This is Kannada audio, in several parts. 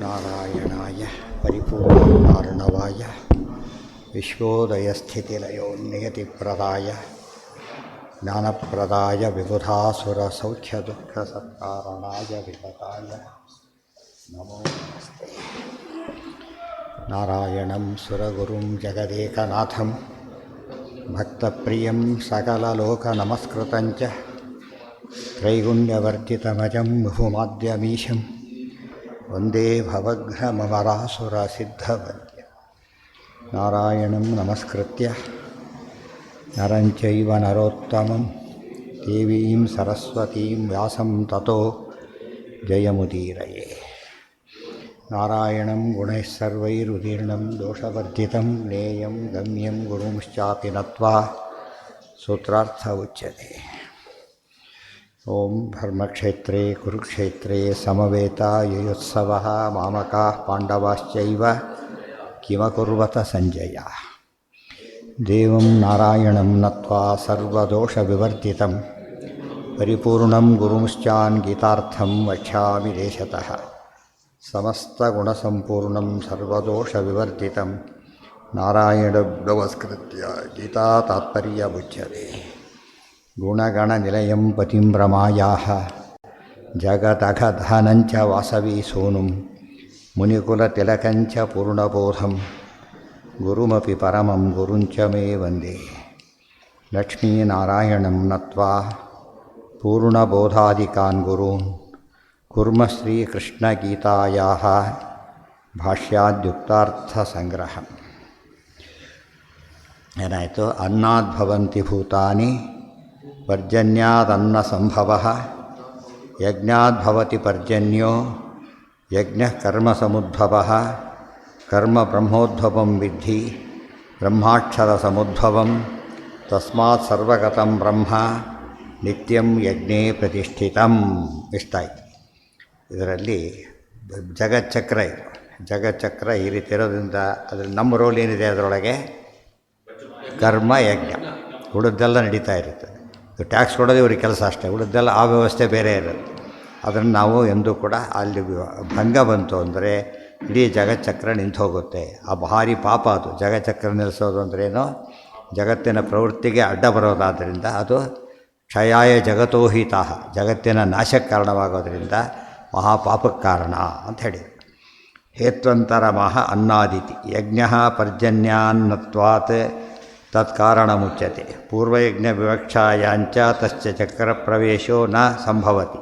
ನಾರಾಯಣಾಯ ಪರಿಪೂರ್ಣಕಾರಣವಾಯ ವಿಶ್ವೋದಯಸ್ಥಿತಿಲಯೋನ್ನಿಯತಿಪ್ರದಾಯ ಜ್ಞಾನಪ್ರದಾಯ ವಿಬುಧಾಸುರಸೌಖ್ಯದುಃಖಸತ್ಕಾರಣಾಯ ವಿಗತಾಯ ನಮೋ ನಮಸ್ತೆ. ನಾರಾಯಣಂ ಸುರಗುರುಂ ಜಗದೇಕನಾಥಂ ಭಕ್ತಪ್ರಿಯಂ ಸಕಲಲೋಕನಮಸ್ಕೃತಂಚ ತ್ರೈಗುಣ್ಯವರ್ಜಿತಮಜಂ ಬಹುಮಾದ್ಯಮೀಶಂ ವಂದೇ ಭವಘ್ನಮರಾಸುರಸಿದ್ಧವನ್ಯ. ನಾರಾಯಣಂ ನಮಸ್ಕೃತ್ಯ ನರಂ ಚೈವ ನರೋತ್ತಮಂ ದೇವೀಂ ಸರಸ್ವತೀಂ ವ್ಯಾಸಂ ತತೋ ಜಯಮುದೀರಯೇ. ನಾರಾಯಣಂ ಗುಣೈಃ ಸರ್ವೈರುದೀರ್ಣಂ ದೋಷವರ್ಜಿತಂ ಜ್ಞೇಯಂ ಗಮ್ಯಂ ಗುರುಂಶ್ಚಾಪಿ ನತ್ವಾ ಸೂತ್ರಾರ್ಥ ಉಚ್ಯತೆ. ಓಂ ಧರ್ಮಕ್ಷೇತ್ರೇ ಕುರುಕ್ಷೇತ್ರೇ ಸಮವೇತಾಯುಯುತ್ಸವಃ ಮಾಮಕಾಃ ಪಾಂಡವಾಶ್ಚೈವ ಕಿಮಕುರ್ವತ ಸಂಜಯ. ದೇವಂ ನಾರಾಯಣಂ ನತ್ವಾ ಸರ್ವದೋಷವಿವರ್ಜಿತಂ ಪರಿಪೂರ್ಣಂ ಗುರುಂಶ್ಚಾನ್ ಗೀತಾರ್ಥಂ ವಕ್ಷ್ಯಾಮಿ ದೇಶತಃ. ಸಮಸ್ತಗುಣಸಂಪೂರ್ಣಂ ಸರ್ವದೋಷವಿವರ್ಜಿತಂ ನಾರಾಯಣಂ ನಮಸ್ಕೃತ್ಯ ಗೀತಾ ತಾತ್ಪರ್ಯಮುಚ್ಯತೆ. ಗುಣಗಣನಿಲಯಂ ಪತಿಂ ರಮಾಯಾಃ ಜಗದಘಧನಂಚ ವಾಸವಿ ಸೂನುಂ ಮುನಿಕುಲತಿಲಕಂಚ ಪೂರ್ಣಬೋಧಂ ಗುರುಮಪಿ ಪರಮಂ ಗುರುಂಚ ಮೇ ವಂದೇ. ಲಕ್ಷ್ಮೀನಾರಾಯಣಂ ನತ್ವಾ ಪೂರ್ಣಬೋಧಾದಿಕಾನ್ ಗುರೂನ್ ಕುರ್ಮ ಶ್ರೀಕೃಷ್ಣಗೀತಾಯಾಃ ಭಾಷ್ಯಾದ್ಯುಕ್ತಾರ್ಥಸಂಗ್ರಹಂ. ಏನಾಯಿತು? ಅನ್ನಾದ್ಭವಂತಿ ಭೂತಾನಿ ಪರ್ಜನ್ಯಾದನ್ನಸಂಭವಃ ಯಜ್ಞಾದ್ಭವತಿ ಪರ್ಜನ್ಯೋ ಯಜ್ಞಃ ಕರ್ಮಸಮುದ್ಭವಃ ಕರ್ಮ ಬ್ರಹ್ಮೋದ್ಭವಂ ವಿದ್ಧಿ ಬ್ರಹ್ಮಾಕ್ಷರಸಮುದ್ಭವಂ ತಸ್ಮಾತ್ ಸರ್ವಗತಂ ಬ್ರಹ್ಮ ನಿತ್ಯಂ ಯಜ್ಞೇ ಪ್ರತಿಷ್ಠಿತಂ. ಇಷ್ಟಾಯಿತು. ಇದರಲ್ಲಿ ಜಗಚ್ಚಕ್ರ ಇದು. ಜಗಚ್ಚಕ್ರ ಈ ರೀತಿ ಇರೋದ್ರಿಂದ ಅದರಲ್ಲಿ ನಮ್ಮ ರೋಲ್ ಏನಿದೆ ಅದರೊಳಗೆ? ಕರ್ಮ ಯಜ್ಞ. ಉಳಿದೆಲ್ಲ ನಡೀತಾ ಇರುತ್ತೆ. ಟ್ಯಾಕ್ಸ್ ಕೊಡೋದು ಇವ್ರಿಗೆ ಕೆಲಸ ಅಷ್ಟೇ, ಉಳಿದೆಲ್ಲ ಆ ವ್ಯವಸ್ಥೆ ಬೇರೆ ಇರುತ್ತೆ. ಅದನ್ನು ನಾವು ಎಂದೂ ಕೂಡ ಅಲ್ಲಿ ಭಂಗ ಬಂತು ಅಂದರೆ ಇಡೀ ಜಗಚ್ಚಕ್ರ ನಿಂತು ಹೋಗುತ್ತೆ. ಆ ಭಾರಿ ಪಾಪ ಅದು. ಜಗಚ್ಚಕ್ರ ನಿಲ್ಲಿಸೋದು ಅಂದ್ರೇನು? ಜಗತ್ತಿನ ಪ್ರವೃತ್ತಿಗೆ ಅಡ್ಡ ಬರೋದಾದ್ದರಿಂದ ಅದು ಕ್ಷಯಾಯ ಜಗತೋಹಿತಾಹ, ಜಗತ್ತಿನ ನಾಶಕ್ಕೆ ಕಾರಣವಾಗೋದ್ರಿಂದ ಮಹಾಪಾಪಕ್ಕೆ ಕಾರಣ ಅಂತ ಹೇಳಿ. ಹೇತ್ವಂತರಮಃ ಅನ್ನಾದಿತಿ ಯಜ್ಞ ಪರ್ಜನ್ಯಾನ್ನತ್ವಾತ್ ತತ್ಕಾರಣ ಮುಚ್ಯತೆ. ಪೂರ್ವಯಜ್ಞ ವಿವಕ್ಷಾಯಾಂಚ ತಶ್ಚ ಚಕ್ರಪ್ರವೇಶೋ ನ ಸಂಭವತಿ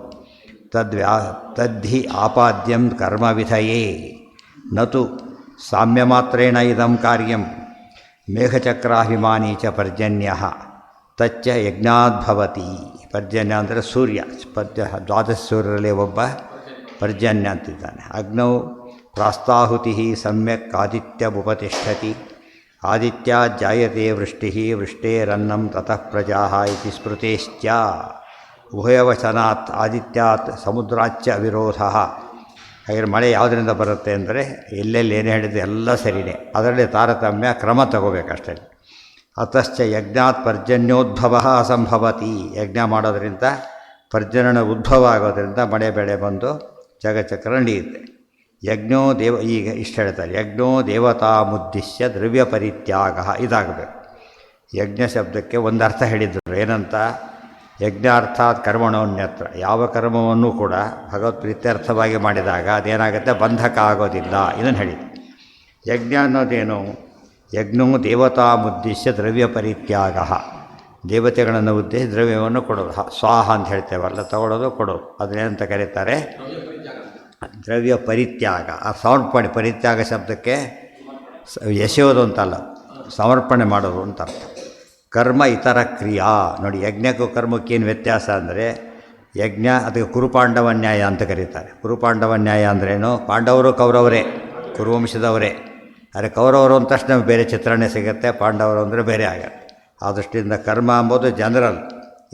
ತದ್ಧಿ ಆಪಾದ್ಯಂ ಕರ್ಮವಿಧಯೇ ನತು ಸಾಮ್ಯಮಾತ್ರೇಣ ಇದಂ ಕಾರ್ಯಂ. ಮೇಘಚಕ್ರಾಭಿಮಾನಿ ಚ ಪರ್ಜನ್ಯ ತಚ್ಚ ಯಜ್ಞಾದ್ಭವತಿ. ಪರ್ಜನ್ಯ ಅಂದರೆ ಸೂರ್ಯ. ದ್ವಾದಶ ಸೂರ್ಯರಲ್ಲಿ ಒಬ್ಬ ಪರ್ಜನ್ಯ ಅಂತಿದ್ದಾನೆ. ಅಗ್ನೌ ಪ್ರಾಸ್ತಾಹುತಿ ಸಮ್ಯಕ್ ಆದಿತ್ಯಮುಪತಿಷ್ಠತಿ. ಆದಿತ್ಯ ಜಾಯತೆ ವೃಷ್ಟಿ ವೃಷ್ಟೇರನ್ನಂ ತತಃ ಪ್ರಜಾ ಇತಿ ಸ್ಮೃತೇಶ್ಚ. ಉಭಯವಚನಾತ್ ಆದಿತ್ಯಾತ್ ಸಮುದ್ರಾಚ್ಚ ವಿರೋಧ. ಹಾಗೆ ಮಳೆ ಯಾವುದರಿಂದ ಬರುತ್ತೆ ಅಂದರೆ ಎಲ್ಲೆಲ್ಲಿ ಏನು ಹೇಳಿದೆ ಎಲ್ಲ ಸರಿಯೇ, ಅದರಲ್ಲಿ ತಾರತಮ್ಯ ಕ್ರಮ ತಗೋಬೇಕಷ್ಟೇ. ಅತಶ್ಚ ಯಜ್ಞಾತ್ ಪರ್ಜನ್ಯೋದ್ಭವ ಅಸಂಭವತಿ. ಯಜ್ಞ ಮಾಡೋದರಿಂದ ಪರ್ಜನ್ಯನ ಉದ್ಭವ ಆಗೋದರಿಂದ ಮಳೆ ಬೆಳೆ ಬಂದು ಜಗಚಕ್ರ ನಡೆಯುತ್ತೆ. ಯಜ್ಞೋ ಈಗ ಇಷ್ಟು ಹೇಳ್ತಾರೆ, ಯಜ್ಞೋ ದೇವತಾ ಮುದ್ದಿಶ್ಯ ದ್ರವ್ಯ ಪರಿತ್ಯಾಗ. ಇದಾಗಬೇಕು. ಯಜ್ಞ ಶಬ್ದಕ್ಕೆ ಒಂದು ಅರ್ಥ ಹೇಳಿದ್ರು. ಏನಂತ? ಯಜ್ಞ ಅರ್ಥಾತ್ ಕರ್ಮಣೋನ್ಯತ್ರ. ಯಾವ ಕರ್ಮವನ್ನು ಕೂಡ ಭಗವತ್ ಪ್ರೀತ್ಯರ್ಥವಾಗಿ ಮಾಡಿದಾಗ ಅದೇನಾಗುತ್ತೆ? ಬಂಧಕ ಆಗೋದಿಲ್ಲ. ಇದನ್ನು ಹೇಳಿದ್ರು. ಯಜ್ಞ ಅನ್ನೋದೇನು? ಯಜ್ಞೋ ದೇವತಾ ಮುದ್ದಿಶ್ಯ ದ್ರವ್ಯ ಪರಿತ್ಯಾಗ. ದೇವತೆಗಳನ್ನು ಉದ್ದೇಶಿಸಿ ದ್ರವ್ಯವನ್ನು ಕೊಡೋದು. ಸ್ವಾಹ ಅಂತ ಹೇಳ್ತೇವಲ್ಲ, ತಗೊಳ್ಳೋದು ಕೊಡೋದು. ಅದನ್ನೇನಂತ ಕರೀತಾರೆ? ದ್ರವ್ಯ ಪರಿತ್ಯಾಗ. ಆ ಸಮರ್ಪಣೆ. ಪರಿತ್ಯಾಗ ಶಬ್ದಕ್ಕೆ ಎಸೆಯೋದು ಅಂತಲ್ಲ, ಸಮರ್ಪಣೆ ಮಾಡೋದು ಅಂತ ಅರ್ಥ. ಕರ್ಮ ಇತರ ಕ್ರಿಯಾ. ನೋಡಿ, ಯಜ್ಞಕ್ಕೂ ಕರ್ಮಕ್ಕೇನು ವ್ಯತ್ಯಾಸ ಅಂದರೆ, ಯಜ್ಞ ಅದಕ್ಕೆ ಕುರುಪಾಂಡವ ನ್ಯಾಯ ಅಂತ ಕರೀತಾರೆ. ಕುರುಪಾಂಡವ ನ್ಯಾಯ ಅಂದ್ರೇನು? ಪಾಂಡವರು ಕೌರವರೇ, ಕುರುವಂಶದವರೇ. ಆದರೆ ಕೌರವರು ಅಂದ ತಕ್ಷಣ ಬೇರೆ ಚಿತ್ರಣ ಸಿಗುತ್ತೆ, ಪಾಂಡವರು ಅಂದರೆ ಬೇರೆ ಆಗುತ್ತೆ. ಆ ದೃಷ್ಟಿಯಿಂದ ಕರ್ಮ ಅಂಬೋದು ಜನರಲ್,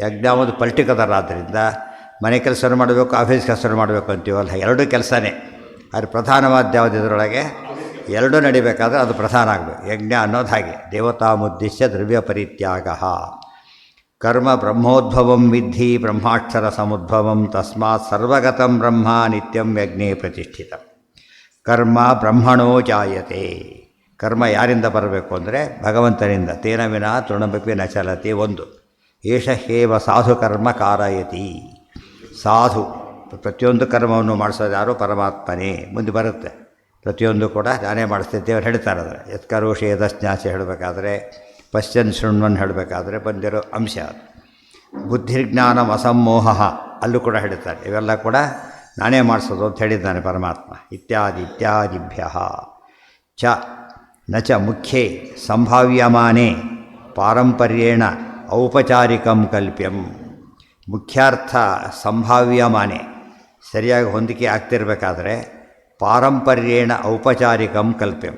ಯಜ್ಞ ಅಂಬೋದು ಪರ್ಟಿಕ್ಯುಲರ್. ಆದ್ದರಿಂದ ಮನೆ ಕೆಲಸ ಮಾಡಬೇಕು, ಆಫೀಸ್ ಕೆಲಸ ಮಾಡಬೇಕು ಅಂತೀವಲ್ಲ, ಎರಡೂ ಕೆಲಸನೇ. ಆದರೆ ಪ್ರಧಾನವಾದ ಯಾವುದು ಇದರೊಳಗೆ? ಎರಡೂ ನಡಿಬೇಕಾದ್ರೆ ಅದು ಪ್ರಧಾನ ಆಗಬೇಕು. ಯಜ್ಞ ಅನ್ನೋದು ಹಾಗೆ. ದೇವತಾ ಮುದ್ದಿಶ್ಯ ದ್ರವ್ಯ ಪರಿತ್ಯಾಗ. ಕರ್ಮ ಬ್ರಹ್ಮೋದ್ಭವಂ ವಿದ್ಧಿ ಬ್ರಹ್ಮಾಕ್ಷರ ಸಮುದ್ಭವಂ ತಸ್ಮಾತ್ ಸರ್ವಗತಂ ಬ್ರಹ್ಮ ನಿತ್ಯಂ ಯಜ್ಞೇ ಪ್ರತಿಷ್ಠಿತ. ಕರ್ಮ ಬ್ರಹ್ಮಣೋ ಜಾಯತೆ. ಕರ್ಮ ಯಾರಿಂದ ಬರಬೇಕು ಅಂದರೆ ಭಗವಂತನಿಂದ. ತೇನ ವಿನಾ ತೃಣಮಪಿ ನ ಚಲತಿ. ಒಂದು ಏಷ ಹೇವ ಸಾಧು ಕರ್ಮ ಕಾರಯತಿ. ಸಾಧು ಪ್ರತಿಯೊಂದು ಕರ್ಮವನ್ನು ಮಾಡಿಸೋದು ಯಾರು? ಪರಮಾತ್ಮನೇ. ಮುಂದೆ ಬರುತ್ತೆ ಪ್ರತಿಯೊಂದು ಕೂಡ ನಾನೇ ಮಾಡಿಸ್ತೇವೆ ದೇವರು ಹೇಳ್ತಾರೆ. ಅದರ ಯತ್ಕರೋಷಿ ಯದಸ್ನ್ಯಾಸ ಹೇಳಬೇಕಾದ್ರೆ, ಪಶ್ಚನ್ ಶೃಣ್ವನ್ ಹೇಳಬೇಕಾದ್ರೆ ಬಂದಿರೋ ಅಂಶ. ಬುದ್ಧಿರ್ಜ್ಞಾನಂ ಅಸಮ್ಮೋಹ ಅಲ್ಲೂ ಕೂಡ ಹೇಳ್ತಾರೆ. ಇವೆಲ್ಲ ಕೂಡ ನಾನೇ ಮಾಡಿಸೋದು ಅಂತ ಹೇಳಿದ್ದಾನೆ ಪರಮಾತ್ಮ. ಇತ್ಯಾದಿ ಇತ್ಯಾದಿಭ್ಯ ಚ ನ ಚ ಮುಖ್ಯೇ ಸಂಭಾವ್ಯಮಾನೇ ಪಾರಂಪರ್ಯೇಣ ಔಪಚಾರಿಕಂ ಕಲ್ಪ್ಯಂ. ಮುಖ್ಯಾರ್ಥ ಸಂಭಾವ್ಯಮಾನೆ ಸರಿಯಾಗಿ ಹೊಂದಿಕೆ ಆಗ್ತಿರ್ಬೇಕಾದ್ರೆ ಪಾರಂಪರ್ಯೇಣ ಔಪಚಾರಿಕಂ ಕಲ್ಪ್ಯಂ.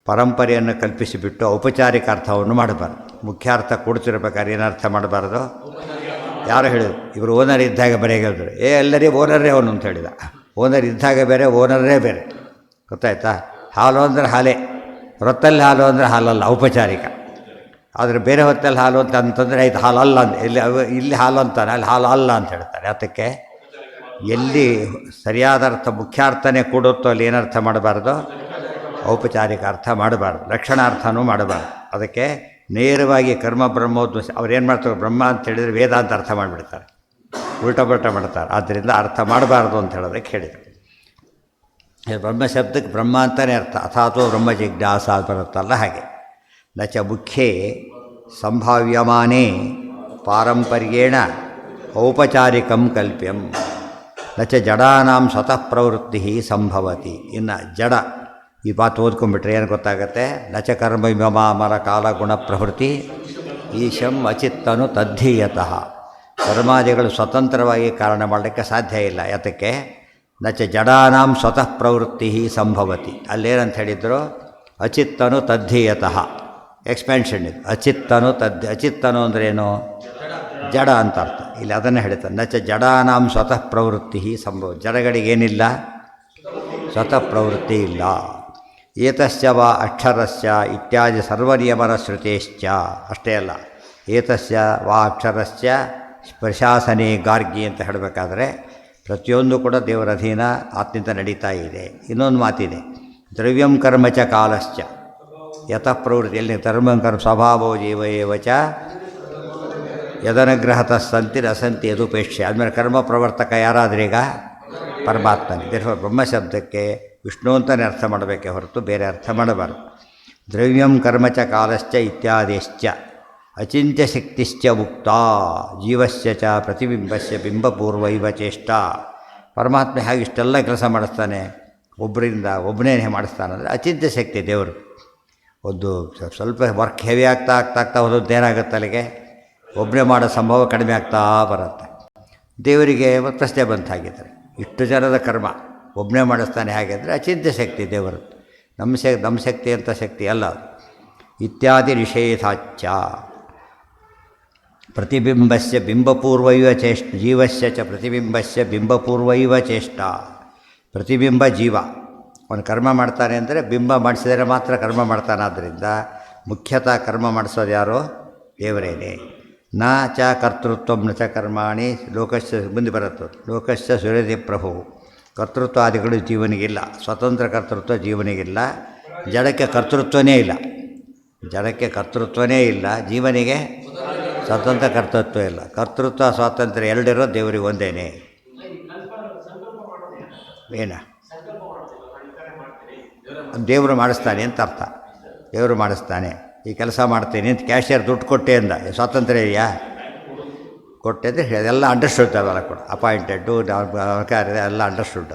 ಪರಂಪರೆಯನ್ನು ಕಲ್ಪಿಸಿಬಿಟ್ಟು ಔಪಚಾರಿಕ ಅರ್ಥವನ್ನು ಮಾಡಬಾರ್ದು. ಮುಖ್ಯಾರ್ಥ ಕೊಡ್ತಿರ್ಬೇಕಾದ್ರೆ ಏನರ್ಥ ಮಾಡಬಾರ್ದು? ಯಾರು ಹೇಳಿದ್ರು? ಇವರು ಓನರ್ ಇದ್ದಾಗ ಬೇರೆ ಹೇಳಿದ್ರು. ಎಲ್ಲರಿಗೂ ಓನರೇ ಅವನು ಅಂತ ಹೇಳಿದ. ಓನರ್ ಇದ್ದಾಗ ಬೇರೆ, ಓನರೇ ಬೇರೆ. ಗೊತ್ತಾಯ್ತಾ? ಹಾಲು ಅಂದರೆ ಹಾಲೇ, ರೊತ್ತಲ್ಲಿ ಹಾಲು ಅಂದರೆ ಹಾಲಲ್ಲ, ಔಪಚಾರಿಕ. ಆದರೆ ಬೇರೆ ಹೊತ್ತಲ್ಲಿ ಹಾಲು ಅಂತಂದರೆ ಆಯ್ತು ಹಾಲು ಅಲ್ಲ ಅಂತ. ಇಲ್ಲಿ ಹಾಲು ಅಂತಾನೆ, ಅಲ್ಲಿ ಹಾಲು ಅಲ್ಲ ಅಂತ ಹೇಳ್ತಾರೆ. ಅದಕ್ಕೆ ಎಲ್ಲಿ ಸರಿಯಾದ ಅರ್ಥ ಮುಖ್ಯಾರ್ಥನೇ ಕೊಡುತ್ತೋ ಅಲ್ಲಿ ಏನರ್ಥ ಮಾಡಬಾರ್ದು? ಔಪಚಾರಿಕ ಅರ್ಥ ಮಾಡಬಾರ್ದು, ಲಕ್ಷಣಾರ್ಥನೂ ಮಾಡಬಾರ್ದು. ಅದಕ್ಕೆ ನೇರವಾಗಿ ಕರ್ಮ ಬ್ರಹ್ಮೋದ್ವಸ ಅವ್ರೇನು ಮಾಡ್ತಾರೆ? ಬ್ರಹ್ಮ ಅಂತ ಹೇಳಿದರೆ ವೇದ ಅಂತ ಅರ್ಥ ಮಾಡಿಬಿಡ್ತಾರೆ, ಉಲ್ಟಾ ಪಲ್ಟಾ ಮಾಡ್ತಾರೆ. ಆದ್ದರಿಂದ ಅರ್ಥ ಮಾಡಬಾರ್ದು ಅಂತ ಹೇಳೋದಕ್ಕೆ ಹೇಳಿದರು. ಬ್ರಹ್ಮ ಶಬ್ದಕ್ಕೆ ಬ್ರಹ್ಮ ಅಂತಲೇ ಅರ್ಥ. ಅಥಾತೋ ಬ್ರಹ್ಮ ಜಿಜ್ಞಾಸ ಬರುತ್ತಲ್ಲ ಹಾಗೆ. ನ ಚ ಮುಖ್ಯೇ ಸಂಭಾವ್ಯಮಾನೇ ಪಾರಂಪರ್ಯೇಣ ಔಪಚಾರಿಕಂ ಕಲ್ಪ್ಯಂ. ನ ಚ ಜಡಾನಾಂ ಸ್ವತಃ ಪ್ರವೃತ್ತಿ ಸಂಭವತಿ. ಇನ್ನು ಜಡ ಈ ಮಾತು ಓದ್ಕೊಂಡ್ಬಿಟ್ರೆ ಏನು ಗೊತ್ತಾಗುತ್ತೆ? ನ ಚ ಕರ್ಮ ವಿಮಮಾಮರ ಕಾಲ ಗುಣ ಪ್ರವೃತ್ತಿ ಈಶಂ ಅಚಿತ್ತನು ತದ್ಧೀಯತಃ. ಕರ್ಮಾದಿಗಳು ಸ್ವತಂತ್ರವಾಗಿ ಕಾರಣ ಮಾಡಲಿಕ್ಕೆ ಸಾಧ್ಯ ಇಲ್ಲ. ಯಾತಕ್ಕೆ? ನ ಚ ಜಡಾನಾಂ ಸ್ವತಃ ಪ್ರವೃತ್ತಿ ಸಂಭವತಿ. ಅಲ್ಲೇನಂತ ಹೇಳಿದ್ರು? ಅಚಿತ್ತನು ತದ್ಧೀಯತಃ. ಎಕ್ಸ್ಪ್ಯಾನ್ಷನ್ ಇದು. ಅಚಿತ್ತನು ಅಚಿತ್ತನು ಅಂದ್ರೇನು? ಜಡ ಅಂತ ಅರ್ಥ. ಇಲ್ಲಿ ಅದನ್ನು ಹೇಳ್ತಾರೆ. ನ ಚ ಜಡಾನಾಂ ಸ್ವತಃ ಪ್ರವೃತ್ತಿ ಸಂಭವ. ಜಡಗಳಿಗೇನಿಲ್ಲ? ಸ್ವತಃ ಪ್ರವೃತ್ತಿ ಇಲ್ಲ. ಏತಸ್ಯ ವಾ ಅಕ್ಷರಸ್ಯ ಇತ್ಯಾದಿ ಸರ್ವನಿಯಮನ ಶ್ರುತೇಶ್ಚ. ಅಷ್ಟೇ ಅಲ್ಲ, ಏತಸ್ಯ ವಾ ಅಕ್ಷರಸ್ಯ ಪ್ರಶಾಸನೆ ಗಾರ್ಗಿ ಅಂತ ಹೇಳಬೇಕಾದ್ರೆ ಪ್ರತಿಯೊಂದು ಕೂಡ ದೇವರ ಅಧೀನ ಆತ್ಮಿಂದ ನಡೀತಾ ಇದೆ. ಇನ್ನೊಂದು ಮಾತಿದೆ, ದ್ರವ್ಯಂ ಕರ್ಮ ಚ ಕಾಲಶ್ಚ ಯತಃ ಪ್ರವೃತ್ತಿ. ಎಲ್ಲಿ ಧರ್ಮಂ ಕರ್ಮ ಸ್ವಭಾವೋ ಜೀವ ಏವ ಚ ಯದನುಗ್ರಹತಃ ಸಂತಿ ರಸಂತಿ ಯದುಪೇಕ್ಷೆ. ಆದಮೇಲೆ ಕರ್ಮ ಪ್ರವರ್ತಕ ಯಾರಾದ್ರೀಗ? ಪರಮಾತ್ಮನೇ. ಬ್ರಹ್ಮ ಶಬ್ದಕ್ಕೆ ವಿಷ್ಣು ಅಂತಲೇ ಅರ್ಥ ಮಾಡಬೇಕೇ ಹೊರತು ಬೇರೆ ಅರ್ಥ ಮಾಡಬಾರ್ದು. ದ್ರವ್ಯಂ ಕರ್ಮ ಚ ಕಾಲಶ್ಚ ಇತ್ಯಾದಿಶ್ಚ ಅಚಿಂತ್ಯ ಶಕ್ತಿಶ್ಚ ಮುಕ್ತ ಜೀವಸ್ಯ ಚ ಪ್ರತಿಬಿಂಬಸ್ಯ ಬಿಂಬಪೂರ್ವೈವ ಚೇಷ್ಟ. ಪರಮಾತ್ಮ ಹೇಗೆ ಇಷ್ಟೆಲ್ಲ ಕೆಲಸ ಮಾಡಿಸ್ತಾನೆ? ಒಬ್ಬರಿಂದ ಒಬ್ಬನೇ ಮಾಡಿಸ್ತಾನಂದರೆ ಅಚಿಂತ್ಯ ಶಕ್ತಿ ದೇವರು. ಒಂದು ಸ್ವಲ್ಪ ವರ್ಕ್ ಹೆವಿ ಆಗ್ತಾ ಆಗ್ತಾ ಆಗ್ತಾ ಹೋದದ್ದು ಏನಾಗುತ್ತೆ? ಅಲ್ಲಿಗೆ ಒಬ್ಬನೇ ಮಾಡೋ ಸಂಭವ ಕಡಿಮೆ ಆಗ್ತಾ ಬರುತ್ತೆ. ದೇವರಿಗೆ ಪ್ರಶ್ನೆ ಬಂತಾಗಿದ್ದಾರೆ, ಇಷ್ಟು ಜನದ ಕರ್ಮ ಒಬ್ಬನೇ ಮಾಡಿಸ್ತಾನೆ ಹಾಗೆಂದರೆ ಅಚಿಂತ್ಯ ಶಕ್ತಿ ದೇವರು. ನಮ್ಮ ಶಕ್ತಿ ಅಂತ ಶಕ್ತಿ ಅಲ್ಲ. ಇತ್ಯಾದಿ ನಿಷೇಧಾಚ್ಚ ಪ್ರತಿಬಿಂಬಸ್ಯ ಬಿಂಬಪೂರ್ವೈವ ಚೇಷ್ಟ ಜೀವಸ್ಯ ಚ ಪ್ರತಿಬಿಂಬಸ್ಯ ಬಿಂಬಪೂರ್ವೈವ ಚೇಷ್ಟ. ಪ್ರತಿಬಿಂಬ ಜೀವ. ಅವನು ಕರ್ಮ ಮಾಡ್ತಾನೆ ಅಂದರೆ ಬಿಂಬ ಮಾಡಿಸಿದರೆ ಮಾತ್ರ ಕರ್ಮ ಮಾಡ್ತಾನಾದ್ದರಿಂದ ಮುಖ್ಯತಃ ಕರ್ಮ ಮಾಡಿಸೋದು ಯಾರೋ? ದೇವರೇನೆ. ನ ಚ ಕರ್ತೃತ್ವ ನ ಚ ಕರ್ಮಾಣಿ ಲೋಕಸ್ಯ ಮುಂದೆ ಬರುತ್ತೆ. ಲೋಕಸ್ಯ ಸುರದಿ ಪ್ರಭು. ಕರ್ತೃತ್ವಾದಿಗಳು ಜೀವನಿಗಿಲ್ಲ, ಸ್ವತಂತ್ರ ಕರ್ತೃತ್ವ ಜೀವನಿಗಿಲ್ಲ. ಜಡಕ್ಕೆ ಕರ್ತೃತ್ವನೇ ಇಲ್ಲ. ಜಡಕ್ಕೆ ಕರ್ತೃತ್ವನೇ ಇಲ್ಲ. ಜೀವನಿಗೆ ಸ್ವತಂತ್ರ ಕರ್ತೃತ್ವ ಇಲ್ಲ. ಕರ್ತೃತ್ವ ಸ್ವಾತಂತ್ರ್ಯ ಎರಡಿರೋ ದೇವರಿಗೆ ಒಂದೇನೆ. ಏನ ದೇವರು ಮಾಡಿಸ್ತಾನೆ ಅಂತ ಅರ್ಥ. ದೇವರು ಮಾಡಿಸ್ತಾನೆ, ಈ ಕೆಲಸ ಮಾಡ್ತೀನಿ ಅಂತ ಕ್ಯಾಶಿಯರ್ ದುಡ್ಡು ಕೊಟ್ಟೆ ಅಂದ. ಸ್ವಾತಂತ್ರ್ಯ ಇದೆಯಾ? ಕೊಟ್ಟೆ ಅಂದರೆ ಅದೆಲ್ಲ ಅಂಡರ್ಸ್ಟುಡ್. ಅವೆಲ್ಲ ಕೂಡ ಅಪಾಯಿಂಟೆಡ್ಡು ಕಾರ್ಯ ಎಲ್ಲ ಅಂಡರ್ಸ್ಟುಡ್.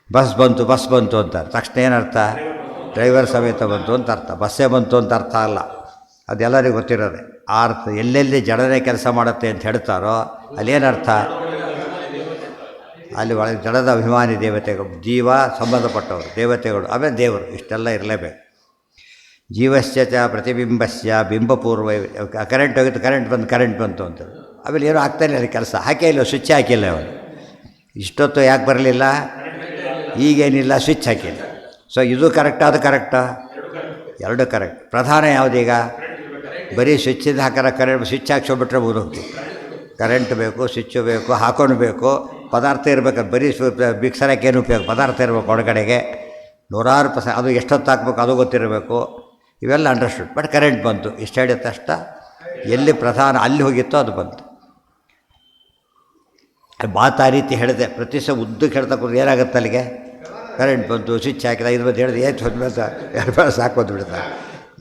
ಬಸ್ ಬಂತು ಅಂತಾರೆ ತಕ್ಷಣ ಏನರ್ಥ? ಡ್ರೈವರ್ ಸಮೇತ ಬಂತು ಅಂತ ಅರ್ಥ. ಬಸ್ಸೇ ಬಂತು ಅಂತ ಅರ್ಥ ಅಲ್ಲ. ಅದೆಲ್ಲರಿಗೂ ಗೊತ್ತಿರೋದೆ. ಆ ಅರ್ಥ ಎಲ್ಲೆಲ್ಲಿ ಜಡನೇ ಕೆಲಸ ಮಾಡುತ್ತೆ ಅಂತ ಹೇಳ್ತಾರೋ ಅಲ್ಲೇನರ್ಥ? ಅಲ್ಲಿ ಒಳಗೆ ಜಡದ ಅಭಿಮಾನಿ ದೇವತೆಗಳು, ಜೀವ ಸಂಬಂಧಪಟ್ಟವರು ದೇವತೆಗಳು, ಆಮೇಲೆ ದೇವರು. ಇಷ್ಟೆಲ್ಲ ಇರಲೇಬೇಕು. ಜೀವಸ್ಯ ಚ ಪ್ರತಿಬಿಂಬಸ್ಯ ಬಿಂಬಪೂರ್ವ. ಕರೆಂಟ್ ಹೋಗಿತ್ತು, ಕರೆಂಟ್ ಬಂತು ಅಂತ. ಆಮೇಲೆ ಏನೂ ಆಗ್ತಾನೆ ಅಲ್ಲಿ ಕೆಲಸ. ಹಾಕಿಲ್ಲ, ಸ್ವಿಚ್ ಹಾಕಿಲ್ಲ ಅವನು. ಇಷ್ಟೊತ್ತು ಯಾಕೆ ಬರಲಿಲ್ಲ? ಈಗೇನಿಲ್ಲ, ಸ್ವಿಚ್ ಹಾಕಿಲ್ಲ. ಸೊ ಇದು ಕರೆಕ್ಟಾ? ಅದು ಕರೆಕ್ಟಾ? ಎರಡು ಕರೆಕ್ಟ್. ಪ್ರಧಾನ ಯಾವುದೀಗ? ಬರೀ ಸ್ವಿಚ್ಚಿಂದ ಹಾಕಾರ ಕರೆಂಟ್ ಸ್ವಿಚ್ ಹಾಕ್ಸೋಬಿಟ್ರೆ ಹೋಗ್ತೀವಿ. ಕರೆಂಟ್ ಬೇಕು, ಸ್ವಿಚ್ಚು ಬೇಕು, ಹಾಕೊಂಡು ಬೇಕು, ಪದಾರ್ಥ ಇರಬೇಕು, ಬರೀ ಮಿಕ್ಸರಕ್ಕೆ ಏನು ಉಪಯೋಗ, ಪದಾರ್ಥ ಇರಬೇಕು ಒಳಗಡೆಗೆ, ನೂರಾರು ಅದು ಎಷ್ಟೊತ್ತು ಹಾಕ್ಬೇಕು ಅದು ಗೊತ್ತಿರಬೇಕು. ಇವೆಲ್ಲ ಅಂಡರ್ಸ್ಟುಡ್. ಬಟ್ ಕರೆಂಟ್ ಬಂತು, ಇಷ್ಟು ಹೇಳಿದ ತಕ್ಷಣ ಎಲ್ಲಿ ಪ್ರಧಾನ ಅಲ್ಲಿ ಹೋಗಿತ್ತೋ ಅದು ಬಂತು. ಮಾತು ಆ ರೀತಿ ಹೇಳಿದೆ, ಪ್ರತಿ ಸಹ ಉದ್ದಕ್ಕೆ ಹೇಳ್ತಾ ಕೂತ್ರೆ ಏನಾಗುತ್ತೆ ಅಲ್ಲಿಗೆ? ಕರೆಂಟ್ ಬಂತು, ಸ್ವಿಚ್ ಹಾಕಿದ, ಇದು ಬಂದು ಹೇಳಿದೆ, ಏನು ಹೊಂದ್ಬಿಡ್ತಾ ಎರಡು ಬೇಡ ಸಾಕು ಬಂದುಬಿಡ್ತಾರೆ,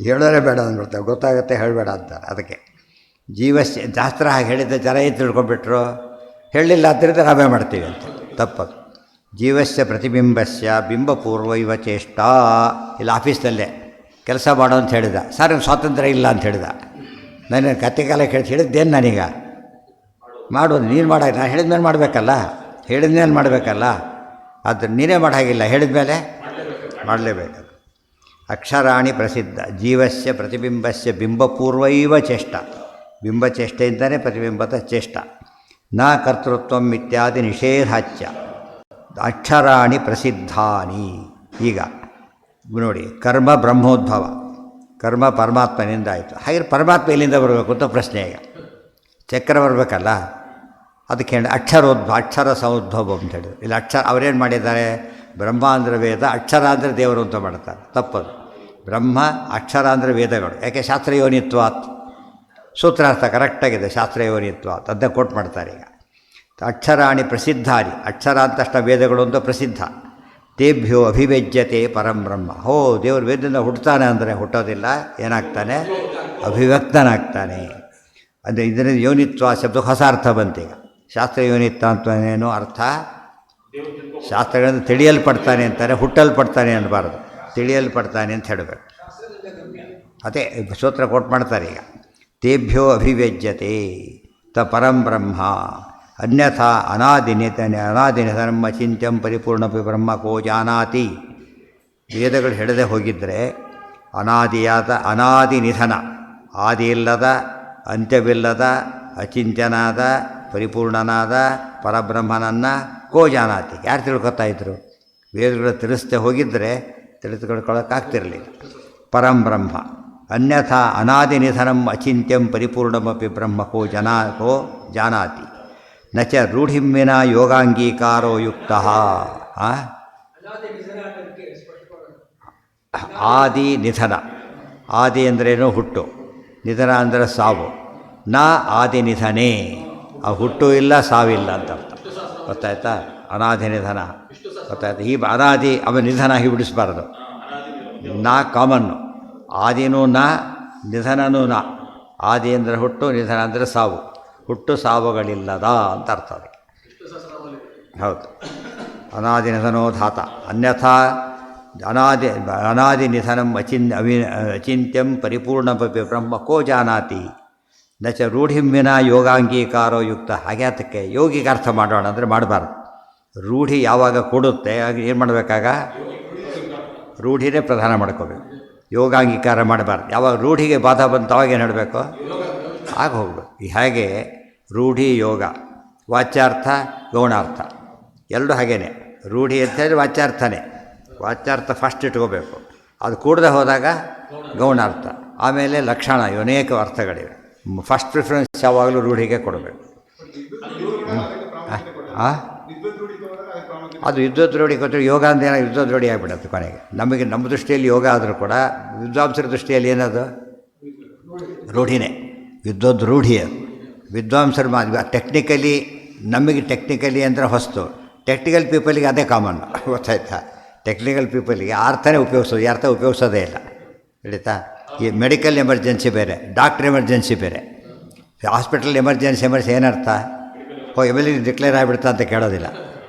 ಹೇಳೋರೇ ಬೇಡ ಅಂದ್ಬಿಡ್ತಾರೆ, ಗೊತ್ತಾಗುತ್ತೆ ಹೇಳಬೇಡ ಅಂತಾರೆ. ಅದಕ್ಕೆ ಜೀವಸ್ಯ ಶಾಸ್ತ್ರ ಹಾಗೆ ಹೇಳಿದ್ದೆ, ಜನ ಏನು ತಿಳ್ಕೊಂಡ್ಬಿಟ್ರು, ಹೇಳಲಿಲ್ಲ ಆದ್ದರಿಂದ ನಾವೇ ಮಾಡ್ತೀವಿ ಅಂತ. ತಪ್ಪದು. ಜೀವಸ್ಯ ಪ್ರತಿಬಿಂಬಸ್ಯ ಬಿಂಬಪೂರ್ವೈವ ಚೇಷ್ಟಾ. ಇಲ್ಲಿ ಆಫೀಸ್ನಲ್ಲೇ ಕೆಲಸ ಮಾಡೋ ಅಂತ ಹೇಳಿದ, ಸರ್ ಸ್ವಾತಂತ್ರ್ಯ ಇಲ್ಲ ಅಂತ ಹೇಳಿದ. ನಾನು ಕತೆ ಕಾಲ ಕೇಳಿ ಹೇಳಿದ್ದೇನು ನಾನೀಗ ಮಾಡೋದು, ನೀನು ಮಾಡಾಗ ನಾನು ಹೇಳಿದ ಮೇಲೆ ಮಾಡಬೇಕಲ್ಲ, ಹೇಳಿದ ಮೇಲೆ ಮಾಡಬೇಕಲ್ಲ, ಅದು ನೀನೇ ಮಾಡೋ ಹಾಗಿಲ್ಲ, ಹೇಳಿದ ಮೇಲೆ ಮಾಡಲೇಬೇಕು. ಅಕ್ಷರಾಣಿ ಪ್ರಸಿದ್ಧ ಜೀವಸ್ಯ ಪ್ರತಿಬಿಂಬಸ್ಯ ಬಿಂಬಪೂರ್ವೈವ ಚೇಷ್ಟ. ಬಿಂಬಚೇಷ್ಟೆಯಿಂದಲೇ ಪ್ರತಿಬಿಂಬದ ಚೇಷ್ಟ. ನ ಕರ್ತೃತ್ವ ಇತ್ಯಾದಿ ನಿಷೇಧಾಚ್ಯ ಅಕ್ಷರಾಣಿ ಪ್ರಸಿದ್ಧಾನಿ. ಈಗ ನೋಡಿ, ಕರ್ಮ ಬ್ರಹ್ಮೋದ್ಭವ, ಕರ್ಮ ಪರಮಾತ್ಮನಿಂದ ಆಯಿತು. ಹಾಗೆ ಪರಮಾತ್ಮ ಎಲ್ಲಿಂದ ಬರಬೇಕು ಅಂತ ಪ್ರಶ್ನೆ. ಈಗ ಚಕ್ರ ಬರಬೇಕಲ್ಲ, ಅದಕ್ಕೆ ಹೇಳಿ ಅಕ್ಷರ ಸೌದ್ಭವ ಅಂತ ಹೇಳಿದ್ರು. ಇಲ್ಲಿ ಅವರೇನು ಮಾಡಿದ್ದಾರೆ, ಬ್ರಹ್ಮ ಅಂದರೆ ವೇದ, ಅಕ್ಷರ ಅಂದರೆ ದೇವರು ಅಂತ ಮಾಡ್ತಾರೆ. ತಪ್ಪದು. ಬ್ರಹ್ಮ ಅಕ್ಷರ ಅಂದರೆ ವೇದಗಳು. ಯಾಕೆ? ಶಾಸ್ತ್ರಯೋನಿತ್ವಾತ್. ಸೂತ್ರಾರ್ಥ ಕರೆಕ್ಟಾಗಿದೆ, ಶಾಸ್ತ್ರಯೋನಿತ್ವಾತ್. ಅದನ್ನ ಕೊಟ್ಟು ಮಾಡ್ತಾರೆ. ಈಗ ಅಕ್ಷರಾಣಿ ಪ್ರಸಿದ್ಧಾನಿ, ಅಕ್ಷರ ಅಂತಷ್ಟ ವೇದಗಳು ಅಂತ ಪ್ರಸಿದ್ಧ. ತೇಭ್ಯೋ ಅಭಿವ್ಯಜ್ಯತೆ ಪರಂ ಬ್ರಹ್ಮ. ದೇವರು ವೇದದಿಂದ ಹುಟ್ಟುತ್ತಾನೆ ಅಂದರೆ ಹುಟ್ಟೋದಿಲ್ಲ, ಏನಾಗ್ತಾನೆ? ಅಭಿವ್ಯಕ್ತನಾಗ್ತಾನೆ. ಅಂದರೆ ಇದರಿಂದ ಯೋನಿತ್ವ ಶಬ್ದ ಹೊಸ ಅರ್ಥ ಬಂತೀಗ. ಶಾಸ್ತ್ರ ಯೋನಿತ್ವ ಅಂತೇನು ಅರ್ಥ? ಶಾಸ್ತ್ರಗಳಿಂದ ತಿಳಿಯಲ್ಪಡ್ತಾನೆ ಅಂತಾರೆ, ಹುಟ್ಟಲ್ಪಡ್ತಾನೆ ಅನ್ನಬಾರ್ದು, ತಿಳಿಯಲ್ಪಡ್ತಾನೆ ಅಂತ ಹೇಳಬೇಕು. ಅದೇ ಸೂತ್ರ ಕೊಟ್ಟು ಮಾಡ್ತಾರೆ. ಈಗ ತೇಭ್ಯೋ ಅಭಿವ್ಯಜ್ಯತೆ ಪರಂ ಬ್ರಹ್ಮ ಅನ್ಯಥಾ ಅನಾದಿನಿಧನಂ ಅಚಿಂತ್ಯಂ ಪರಿಪೂರ್ಣಪಿ ಬ್ರಹ್ಮ ಕೋ ಜಾನಾತಿ. ವೇದಗಳು ಹೇಳದೆ ಹೋಗಿದ್ದರೆ ಅನಾದಿಯಾದ ಅನಾದಿ ನಿಧನ, ಆದಿ ಇಲ್ಲದ ಅಂತ್ಯವಿಲ್ಲದ ಅಚಿಂತ್ಯನಾದ ಪರಿಪೂರ್ಣನಾದ ಪರಬ್ರಹ್ಮನನ್ನು ಕೋ ಜಾನಾತಿ ಯಾರು ತಿಳ್ಕೊತಾ ಇದ್ರು? ವೇದಗಳು ತಿಳಿಸ್ದೆ ಹೋಗಿದ್ದರೆ ತಿಳಿದುಕೊಳ್ಳೋಕ್ಕಾಗ್ತಿರಲಿಲ್ಲ. ಪರಂ ಬ್ರಹ್ಮ ಅನ್ಯಥಾ ಅನಾದಿ ನಿಧನಂ ಅಚಿಂತ್ಯಂ ಪರಿಪೂರ್ಣಮಪಿ ಬ್ರಹ್ಮ ಕೋ ಜಾನಾತಿ ನ ಚ ರೂಢಿಂವಿನ ಯೋಗಾಂಗೀಕಾರೋ ಯುಕ್ತ. ಆದಿ ನಿಧನ, ಆದಿ ಅಂದ್ರೇನು? ಹುಟ್ಟು. ನಿಧನ ಅಂದರೆ ಸಾವು. ನ ಆದಿ ನಿಧನೇ, ಆ ಹುಟ್ಟು ಇಲ್ಲ ಸಾವಿಲ್ಲ ಅಂತ ಅರ್ಥ. ಗೊತ್ತಾಯ್ತಾ? ಅನಾದಿ ನಿಧನ ಗೊತ್ತಾಯ್ತು. ಈ ಅನಾದಿ ಅವನ ನಿಧನ ಹೀಗೆ ಬಿಡಿಸ್ಬಾರ್ದು. ನಾ ಕಾಮನ್ನು, ಆದಿನೂ ನ, ನಿಧನನೂ ನ. ಆದಿ ಅಂದರೆ ಹುಟ್ಟು, ನಿಧನ ಅಂದರೆ ಸಾವು. ಹುಟ್ಟು ಸಾವುಗಳಿಲ್ಲದ ಅಂತ ಅರ್ಥ ಅದಕ್ಕೆ. ಹೌದು. ಅನಾದಿ ನಿಧನೋ ಧಾತ ಅನ್ಯಥಾ ಅನಾದಿ ನಿಧನಂ ಅಚಿಂತ್ಯಂ ಪರಿಪೂರ್ಣಪಿ ಬ್ರಹ್ಮ ಕೋ ಜಾನಾತಿ ನ ಚ ರೂಢಿಂವಿನ ಯೋಗಾಂಗೀಕಾರೋ ಯುಕ್ತ. ಹಾಗೆ ಅದಕ್ಕೆ ಯೋಗಿಗೆ ಅರ್ಥ ಮಾಡೋಣ ಅಂದರೆ ಮಾಡಬಾರ್ದು. ರೂಢಿ ಯಾವಾಗ ಕೊಡುತ್ತೆ ಆಗ ಏನು ಮಾಡಬೇಕಾಗ? ರೂಢಿನೇ ಪ್ರಧಾನ ಮಾಡ್ಕೋಬೇಕು, ಯೋಗಾಂಗೀಕಾರ ಮಾಡಬಾರ್ದು. ಯಾವಾಗ ರೂಢಿಗೆ ಬಾಧ ಬಂತು ಅವಾಗ ಏನು ಹೇಳಬೇಕು? ಆಗ ಹೋಗ್ಬೇಕು. ಹಾಗೆ ರೂಢಿ ಯೋಗ, ವಾಚ್ಯಾರ್ಥ ಗೌಣಾರ್ಥ ಎರಡು ಹಾಗೇನೆ. ರೂಢಿ ಅಂತ ಹೇಳಿದ್ರೆ ವಾಚ್ಯಾರ್ಥನೇ. ವಾಚ್ಯಾರ್ಥ ಫಸ್ಟ್ ಇಟ್ಕೋಬೇಕು, ಅದು ಕೂಡದೆ ಹೋದಾಗ ಗೌಣಾರ್ಥ, ಆಮೇಲೆ ಲಕ್ಷಣ, ಅನೇಕ ಅರ್ಥಗಳಿವೆ. ಫಸ್ಟ್ ಪ್ರಿಫರೆನ್ಸ್ ಯಾವಾಗಲೂ ರೂಢಿಗೆ ಕೊಡಬೇಕು. ಅದು ಯುದ್ಧದ ರೂಢಿ ಕೊಟ್ಟರೆ ಯೋಗ ಅಂತ ಏನೋ ಯುದ್ಧದ ರೂಢಿ ಆಗಿಬಿಡುತ್ತೆ ಕೊನೆಗೆ. ನಮಗೆ ನಮ್ಮ ದೃಷ್ಟಿಯಲ್ಲಿ ಯೋಗ ಆದರೂ ಕೂಡ ವಿದ್ವಾಂಸರ ದೃಷ್ಟಿಯಲ್ಲಿ ಏನದು? ರೂಢಿನೇ. ಯುದ್ಧದ ರೂಢಿ ಅದು. ವಿದ್ವಾಂಸರು ಟೆಕ್ನಿಕಲಿ, ನಮಗೆ ಟೆಕ್ನಿಕಲಿ ಅಂದರೆ ಹೊಸ್ತು, ಟೆಕ್ನಿಕಲ್ ಪೀಪಲಿಗೆ ಅದೇ ಕಾಮನ್. ಗೊತ್ತಾಯ್ತಾ? ಟೆಕ್ನಿಕಲ್ ಪೀಪಲಿಗೆ ಆ ಅರ್ಥನೇ ಉಪಯೋಗಿಸೋದು, ಈ ಅರ್ಥ ಉಪಯೋಗಿಸೋದೇ ಇಲ್ಲ. ಹಿಡಿತಾ? ಈ ಮೆಡಿಕಲ್ ಎಮರ್ಜೆನ್ಸಿ ಬೇರೆ, ಡಾಕ್ಟ್ರ್ ಎಮರ್ಜೆನ್ಸಿ ಬೇರೆ. ಹಾಸ್ಪಿಟಲ್ ಎಮರ್ಜೆನ್ಸಿ ಏನರ್ಥ? ಎಮರ್ಜೆನ್ಸಿ ಡಿಕ್ಲೇರ್ ಆಗಿಬಿಡ್ತಾ ಅಂತ ಕೇಳೋದಿಲ್ಲ.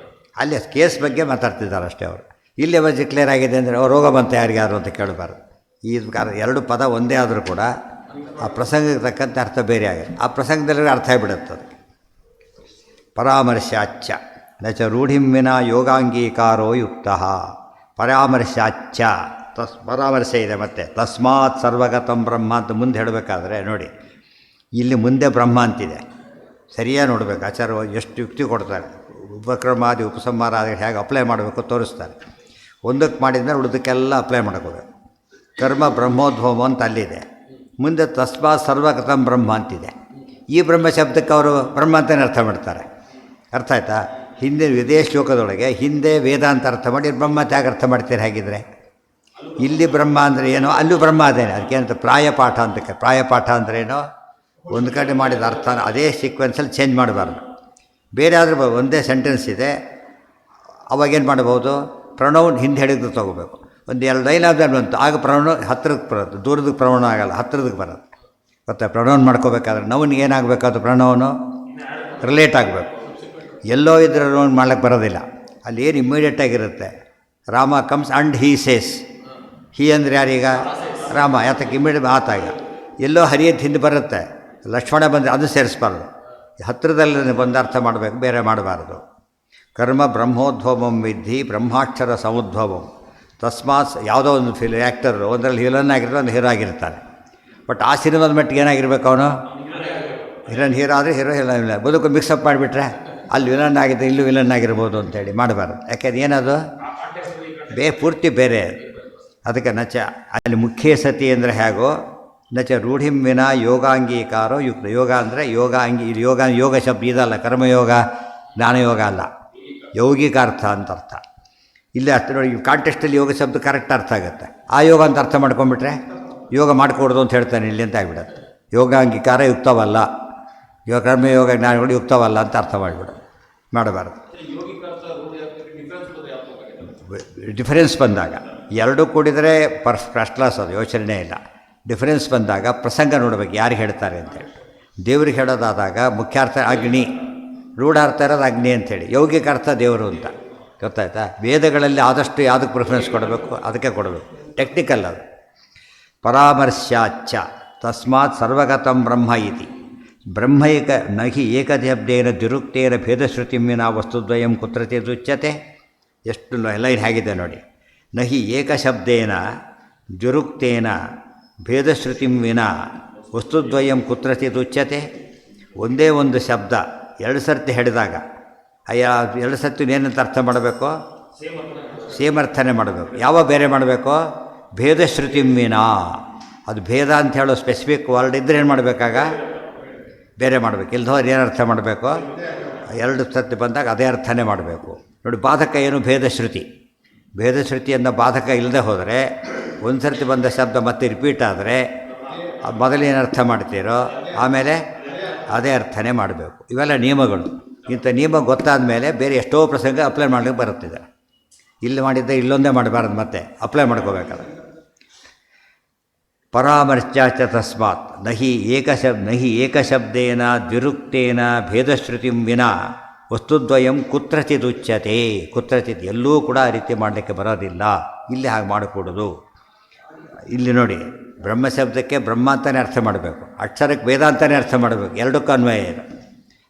ಅಲ್ಲಿ ಕೇಸ್ ಬಗ್ಗೆ ಮಾತಾಡ್ತಿದ್ದಾರೆ ಅಷ್ಟೇ ಅವರು. ಇಲ್ಲಿ ಎಮರ್ಜೆನ್ಸಿ ಡಿಕ್ಲೇರ್ ಆಗಿದೆ ಅಂದರೆ ರೋಗ ಬಂತ ಯಾರಿಗಾರು ಅಂತ ಕೇಳಬಾರ್ದು. ಈ ಎರಡು ಪದ ಒಂದೇ ಆದರೂ ಕೂಡ ಆ ಪ್ರಸಂಗಕ್ಕೆ ತಕ್ಕಂತೆ ಅರ್ಥ ಬೇರೆ ಆಗುತ್ತೆ. ಆ ಪ್ರಸಂಗದಲ್ಲಿ ಅರ್ಥ ಆಗಿಬಿಡುತ್ತದೆ. ಪರಾಮರ್ಶಾಚ್ಯ ನ ಚ ರೂಢಿಂವಿನ ಯೋಗಾಂಗೀಕಾರೋ ಯುಕ್ತ. ಪರಾಮರ್ಶಾಚ್ಯ ಪರಾಮರ್ಶೆ ಇದೆ. ಮತ್ತು ತಸ್ಮಾತ್ ಸರ್ವಗತಂ ಬ್ರಹ್ಮ ಅಂತ ಮುಂದೆ ಹೇಳಬೇಕಾದ್ರೆ ನೋಡಿ, ಇಲ್ಲಿ ಮುಂದೆ ಬ್ರಹ್ಮ ಅಂತಿದೆ, ಸರಿಯಾಗಿ ನೋಡಬೇಕು. ಆಚಾರ್ಯ ಎಷ್ಟು ಯುಕ್ತಿ ಕೊಡ್ತಾರೆ. ಉಪಕ್ರಮಾದಿ ಉಪಸಂಹಾರ ಹೇಗೆ ಅಪ್ಲೈ ಮಾಡಬೇಕು ತೋರಿಸ್ತಾರೆ. ಒಂದಕ್ಕೆ ಮಾಡಿದ್ಮೇಲೆ ಉಳಿದಕ್ಕೆಲ್ಲ ಅಪ್ಲೈ ಮಾಡ್ಕೋಬೇಕು. ಕರ್ಮ ಬ್ರಹ್ಮೋದ್ಭವ ಅಂತ ಅಲ್ಲಿದೆ. ಮುಂದೆ ತಸ್ಮಾತ್ ಸರ್ವಗತಂ ಬ್ರಹ್ಮ ಅಂತಿದೆ. ಈ ಬ್ರಹ್ಮ ಶಬ್ದಕ್ಕೆ ಅವರು ಬ್ರಹ್ಮ ಅಂತಲೇ ಅರ್ಥ ಮಾಡ್ತಾರೆ. ಅರ್ಥ ಆಯ್ತಾ? ಹಿಂದೆ ಇದೇ ಶ್ಲೋಕದೊಳಗೆ ಹಿಂದೆ ವೇದ ಅಂತ ಅರ್ಥ ಮಾಡಿ ಬ್ರಹ್ಮ ತ್ಯಾಗ ಅರ್ಥ ಮಾಡ್ತೀರಿ ಹಾಗಿದ್ರೆ. ಇಲ್ಲಿ ಬ್ರಹ್ಮ ಅಂದರೆ ಏನೋ ಅಲ್ಲೂ ಬ್ರಹ್ಮ ಅದೇನೆ. ಅದಕ್ಕೇನಂತ ಪ್ರಾಯಪಾಠ ಅಂತ. ಪ್ರಾಯಪಾಠ ಅಂದ್ರೇನೋ ಒಂದು ಕಡೆ ಮಾಡಿದ ಅರ್ಥನ ಅದೇ ಸೀಕ್ವೆನ್ಸಲ್ಲಿ ಚೇಂಜ್ ಮಾಡಬಾರ್ದು. ಬೇರೆ ಆದರೂ ಒಂದೇ ಸೆಂಟೆನ್ಸ್ ಇದೆ, ಅವಾಗೇನು ಮಾಡ್ಬೋದು, ಪ್ರಣವ್ ಹಿಂದೆ ಹಿಡಿದು ತೊಗೋಬೇಕು. ಒಂದು 2 ಲೈನ್ ಆದ್ಮೇಲೆ ಬಂತು, ಆಗ ಪ್ರಣವ್ ಹತ್ತಿರಕ್ಕೆ ಬರುತ್ತೆ, ದೂರದಕ್ಕೆ ಪ್ರಣವನ ಆಗಲ್ಲ, ಹತ್ತಿರದಕ್ಕೆ ಬರುತ್ತೆ. ಮತ್ತು ಪ್ರಣವನ್ ಮಾಡ್ಕೋಬೇಕಾದ್ರೆ ನವನಿಗೆ ಏನಾಗಬೇಕು, ಅದು ಪ್ರಣವನು ರಿಲೇಟ್ ಆಗಬೇಕು. ಎಲ್ಲೋ ಇದ್ರೆ ನೋನ್ ಮಾಡ್ಲಿಕ್ಕೆ ಬರೋದಿಲ್ಲ. ಅಲ್ಲಿ ಏನು ಇಮ್ಮಿಡಿಯೇಟಾಗಿರುತ್ತೆ, Rama comes and he says. He ಅಂದರೆ ಯಾರೀಗ ರಾಮ, ಯಾತಕ್ಕೆ ಇಮ್ಮಿಡಿಯೇಟ್ ಆತಾಗ. ಎಲ್ಲೋ ಹರಿಯತ್ ಹಿಂದೆ ಬರುತ್ತೆ, ಲಕ್ಷ್ಮಣ ಬಂದರೆ ಅದು ಸೇರಿಸ್ಬಾರ್ದು, ಹತ್ತಿರದಲ್ಲಿ ಬಂದು ಅರ್ಥ ಮಾಡಬೇಕು, ಬೇರೆ ಮಾಡಬಾರ್ದು. ಕರ್ಮ ಬ್ರಹ್ಮೋದ್ಭವಂ ವಿದ್ಧಿ ಬ್ರಹ್ಮಾಕ್ಷರ ಸಮುದ್ಭವಂ. ತಸ್ಮಾತ್ ಯಾವುದೋ ಒಂದು ಆ್ಯಕ್ಟರು ಒಂದರಲ್ಲಿ ವಿಲನ್ ಆಗಿರ್ತಾರೆ, ಒಂದು ಹೀರೋ ಆಗಿರ್ತಾನೆ. ಬಟ್ ಆ ಸಿನಿಮಾದ ಮಟ್ಟಿಗೆ ಏನಾಗಿರ್ಬೇಕು, ಅವನು ಹೀರೋ ಆದರೆ ಹೀರೋ ಇಲ್ಲ, ಬದುಕು ಮಿಕ್ಸಪ್ ಮಾಡಿಬಿಟ್ರೆ ಅಲ್ಲಿ ವಿಲನ್ ಆಗಿದೆ ಇಲ್ಲೂ ವಿಲನ್ ಆಗಿರ್ಬೋದು ಅಂತೇಳಿ ಮಾಡಬಾರ್ದು. ಯಾಕೆಂದ್ರೆ ಏನದು ಪೂರ್ತಿ ಬೇರೆ. ಅದಕ್ಕೆ ನಚ ಅಲ್ಲಿ ಮುಖ್ಯ ಸತಿ ಅಂದರೆ ಹೇಗೋ ನಚ ರೂಢಿಂ ವಿನ ಯೋಗಾಂಗೀಕಾರೋ ಯುಕ್ತ. ಯೋಗ ಅಂದರೆ ಯೋಗಾಂಗಿ, ಇದು ಯೋಗ ಶಬ್ದ ಇದಲ್ಲ, ಕರ್ಮಯೋಗ ಜ್ಞಾನಯೋಗ ಅಲ್ಲ, ಯೌಗಿಕ ಅರ್ಥ ಅಂತ ಅರ್ಥ. ಇಲ್ಲಿ ಅರ್ಥ ನೋಡಿ, ಕಾಂಟೆಸ್ಟಲ್ಲಿ ಯೋಗ ಶಬ್ದ ಕರೆಕ್ಟ್ ಅರ್ಥ ಆಗುತ್ತೆ. ಆ ಯೋಗ ಅಂತ ಅರ್ಥ ಮಾಡ್ಕೊಂಡ್ಬಿಟ್ರೆ ಯೋಗ ಮಾಡಿಕೊಡ್ದು ಅಂತ ಹೇಳ್ತಾನೆ ಇಲ್ಲಿ ಅಂತ ಆಗಿಬಿಡುತ್ತೆ. ಯೋಗಾಂಗೀಕಾರ ಯುಕ್ತವಲ್ಲ, ಕರ್ಮಯೋಗ ಜ್ಞಾನಗಳು ಯುಕ್ತವಲ್ಲ ಅಂತ ಅರ್ಥ ಮಾಡಬಾರ್ದು. ಡಿಫರೆನ್ಸ್ ಬಂದಾಗ ಎರಡೂ ಕೂಡಿದರೆ ಫಸ್ಟ್ ಕ್ಲಾಸ್, ಅದು ಯೋಚನೆ ಇಲ್ಲ. ಡಿಫರೆನ್ಸ್ ಬಂದಾಗ ಪ್ರಸಂಗ ನೋಡಬೇಕು, ಯಾರಿಗೆ ಹೇಳ್ತಾರೆ ಅಂತೇಳಿ. ದೇವ್ರಿಗೆ ಹೇಳೋದಾದಾಗ ಮುಖ್ಯಾರ್ಥ ಅಗ್ನಿ, ರೂಢಾರ್ಥ ಇರೋದು ಅಗ್ನಿ ಅಂಥೇಳಿ, ಯೌಗಿಕ ಅರ್ಥ ದೇವರು ಅಂತ ಗೊತ್ತಾಯ್ತಾ. ವೇದಗಳಲ್ಲಿ ಆದಷ್ಟು ಯಾವುದಕ್ಕೆ ಪ್ರಿಫರೆನ್ಸ್ ಕೊಡಬೇಕು ಅದಕ್ಕೆ ಕೊಡಬೇಕು, ಟೆಕ್ನಿಕಲ್ ಅದು. ಪರಾಮರ್ಶ್ಯಾಚ್ಚ ತಸ್ಮಾತ್ ಸರ್ವಗತಂ ಬ್ರಹ್ಮ ಇತಿ. ಬ್ರಹ್ಮೈಕ ನಹಿ ಏಕಶಬ್ದೇನ ದ್ವಿರುಕ್ತೇನ ಭೇದಶ್ರುತಿಂ ವಿನಾ ವಸ್ತುದ್ವಯಂ ಕುತ್ರಚಿತ್ ಉಚ್ಯತೆ. ಎಷ್ಟು ಲೈನ್ ಹೇಗಿದೆ ನೋಡಿ. ನಹಿ ಏಕಶಬ್ದೇನ ದ್ವಿರುಕ್ತೇನ ಭೇದಶ್ರುತಿಂ ವಿನಾ ವಸ್ತುದ್ವಯಂ ಕುತ್ರಚಿತ್ ಉಚ್ಯತೆ. ಒಂದೇ ಒಂದು ಶಬ್ದ 2 ಸರ್ತಿ ಹೇಳಿದಾಗ ಅಯ್ಯ 2 ಸರ್ತಿ ಏನಂತ ಅರ್ಥ ಮಾಡಬೇಕು, ಸೇಮ್ ಅರ್ಥನೇ ಮಾಡಬೇಕು. ಯಾವ ಬೇರೆ ಮಾಡಬೇಕು, ಭೇದಶ್ರುತಿಂ ವಿನಾ. ಅದು ಭೇದ ಅಂತ ಹೇಳೋ ಸ್ಪೆಸಿಫಿಕ್ ವರ್ಡ್ ಇದ್ದರೆ ಏನು ಮಾಡಬೇಕಾಗ ಬೇರೆ ಮಾಡಬೇಕು. ಇಲ್ದವ್ರು ಏನು ಅರ್ಥ ಮಾಡಬೇಕು, 2 ಸರ್ತಿ ಬಂದಾಗ ಅದೇ ಅರ್ಥನೇ ಮಾಡಬೇಕು. ನೋಡಿ, ಬಾಧಕ ಏನು, ಭೇದಶ್ರುತಿ. ಭೇದಶ್ರುತಿಯನ್ನು ಬಾಧಕ ಇಲ್ಲದೆ ಹೋದರೆ ಒಂದು ಸರ್ತಿ ಬಂದ ಶಬ್ದ ಮತ್ತೆ ರಿಪೀಟ್ ಆದರೆ ಮೊದಲೇನು ಅರ್ಥ ಮಾಡ್ತೀರೋ ಆಮೇಲೆ ಅದೇ ಅರ್ಥನೇ ಮಾಡಬೇಕು. ಇವೆಲ್ಲ ನಿಯಮಗಳು. ಇಂಥ ನಿಯಮ ಗೊತ್ತಾದ ಮೇಲೆ ಬೇರೆ ಎಷ್ಟೋ ಪ್ರಸಂಗ ಅಪ್ಲೈ ಮಾಡಲಿಕ್ಕೆ ಬರುತ್ತಿದೆ. ಇಲ್ಲಿ ಮಾಡಿದ್ದೆ ಇಲ್ಲೊಂದೇ ಮಾಡಬಾರ್ದು, ಮತ್ತೆ ಅಪ್ಲೈ ಮಾಡ್ಕೋಬೇಕಾದ್ರೆ. ಪರಾಮರ್ಶ್ಚಾಚ ತಸ್ಮಾತ್ ನಹಿ ಏಕಶಬ್ದೇನ ದ್ವಿರುಕ್ತೇನ ಭೇದಶ್ರುತಿಂ ವಿನಾ ವಸ್ತುದ್ವಯಂ ಕುತ್ರಚಿತ್ ಉಚ್ಯತೆ. ಕುತ್ರಚಿತ್ ಎಲ್ಲೂ ಕೂಡ ಆ ರೀತಿ ಮಾಡಲಿಕ್ಕೆ ಬರೋದಿಲ್ಲ. ಇಲ್ಲಿ ಹಾಗೆ ಮಾಡಿಕೊಡೋದು. ಇಲ್ಲಿ ನೋಡಿ, ಬ್ರಹ್ಮಶಬ್ದಕ್ಕೆ ಬ್ರಹ್ಮ ಅಂತಲೇ ಅರ್ಥ ಮಾಡಬೇಕು, ಅಕ್ಷರಕ್ಕೆ ವೇದ ಅಂತಲೇ ಅರ್ಥ ಮಾಡಬೇಕು. ಎರಡಕ್ಕೂ ಅನ್ವಯ ಇದೆ.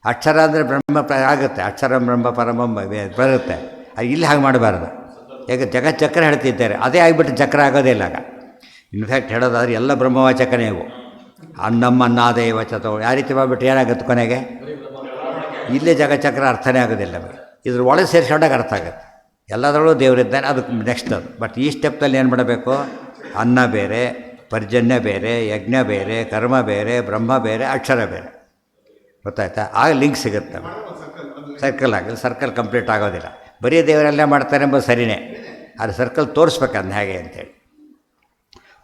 ಅಕ್ಷರ ಅಂದರೆ ಬ್ರಹ್ಮ ಆಗುತ್ತೆ, ಅಕ್ಷರ ಬ್ರಹ್ಮ ಪರಮಂ ಬರುತ್ತೆ. ಇಲ್ಲಿ ಹಾಗೆ ಮಾಡಬಾರ್ದು. ಯಾಕೆ ಜಗಚ್ಚಕ್ರ ಹೇಳ್ತಿದ್ದಾರೆ, ಅದೇ ಆಗಿಬಿಟ್ಟು ಚಕ್ರ ಆಗೋದೇ ಇಲ್ಲ. ಆಗ ಇನ್ಫ್ಯಾಕ್ಟ್ ಹೇಳೋದಾದ್ರೆ ಎಲ್ಲ ಬ್ರಹ್ಮವಾಚಕನೇ ಇವು. ಅನ್ನಮ್ಮ ಅನ್ನಾದೇವ ಚತೋ ಯಾವ ರೀತಿ ಮಾಡಿಬಿಟ್ಟು ಏನಾಗುತ್ತೆ ಕೊನೆಗೆ, ಇಲ್ಲೇ ಜಗಚ್ಚಕ್ರ ಅರ್ಥನೇ ಆಗೋದಿಲ್ಲ. ಇದ್ರ ಒಳಗೆ ಸೇರಿಸ್ಕೊಂಡಾಗ ಅರ್ಥ ಆಗುತ್ತೆ. ಎಲ್ಲದರಲ್ಲೂ ದೇವರಿದ್ದಾನೆ, ಅದಕ್ಕೆ ನೆಕ್ಸ್ಟ್ ಅದು. ಬಟ್ ಈ ಸ್ಟೆಪ್ನಲ್ಲಿ ಏನು ಮಾಡಬೇಕು, ಅನ್ನ ಬೇರೆ, ಪರ್ಜನ್ಯ ಬೇರೆ, ಯಜ್ಞ ಬೇರೆ, ಕರ್ಮ ಬೇರೆ, ಬ್ರಹ್ಮ ಬೇರೆ, ಅಕ್ಷರ ಬೇರೆ. ಗೊತ್ತಾಯ್ತಾ? ಆಗ ಲಿಂಕ್ ಸಿಗುತ್ತೆ. ಸರ್ಕಲ್ ಆಗಲಿ, ಸರ್ಕಲ್ ಕಂಪ್ಲೀಟ್ ಆಗೋದಿಲ್ಲ. ಬರೀ ದೇವರೆಲ್ಲ ಮಾಡ್ತಾರೆ ಎಂಬುದು ಸರಿಯೇ, ಅದು ಸರ್ಕಲ್ ತೋರಿಸ್ಬೇಕಂದು ಹೇಗೆ ಅಂತೇಳಿ.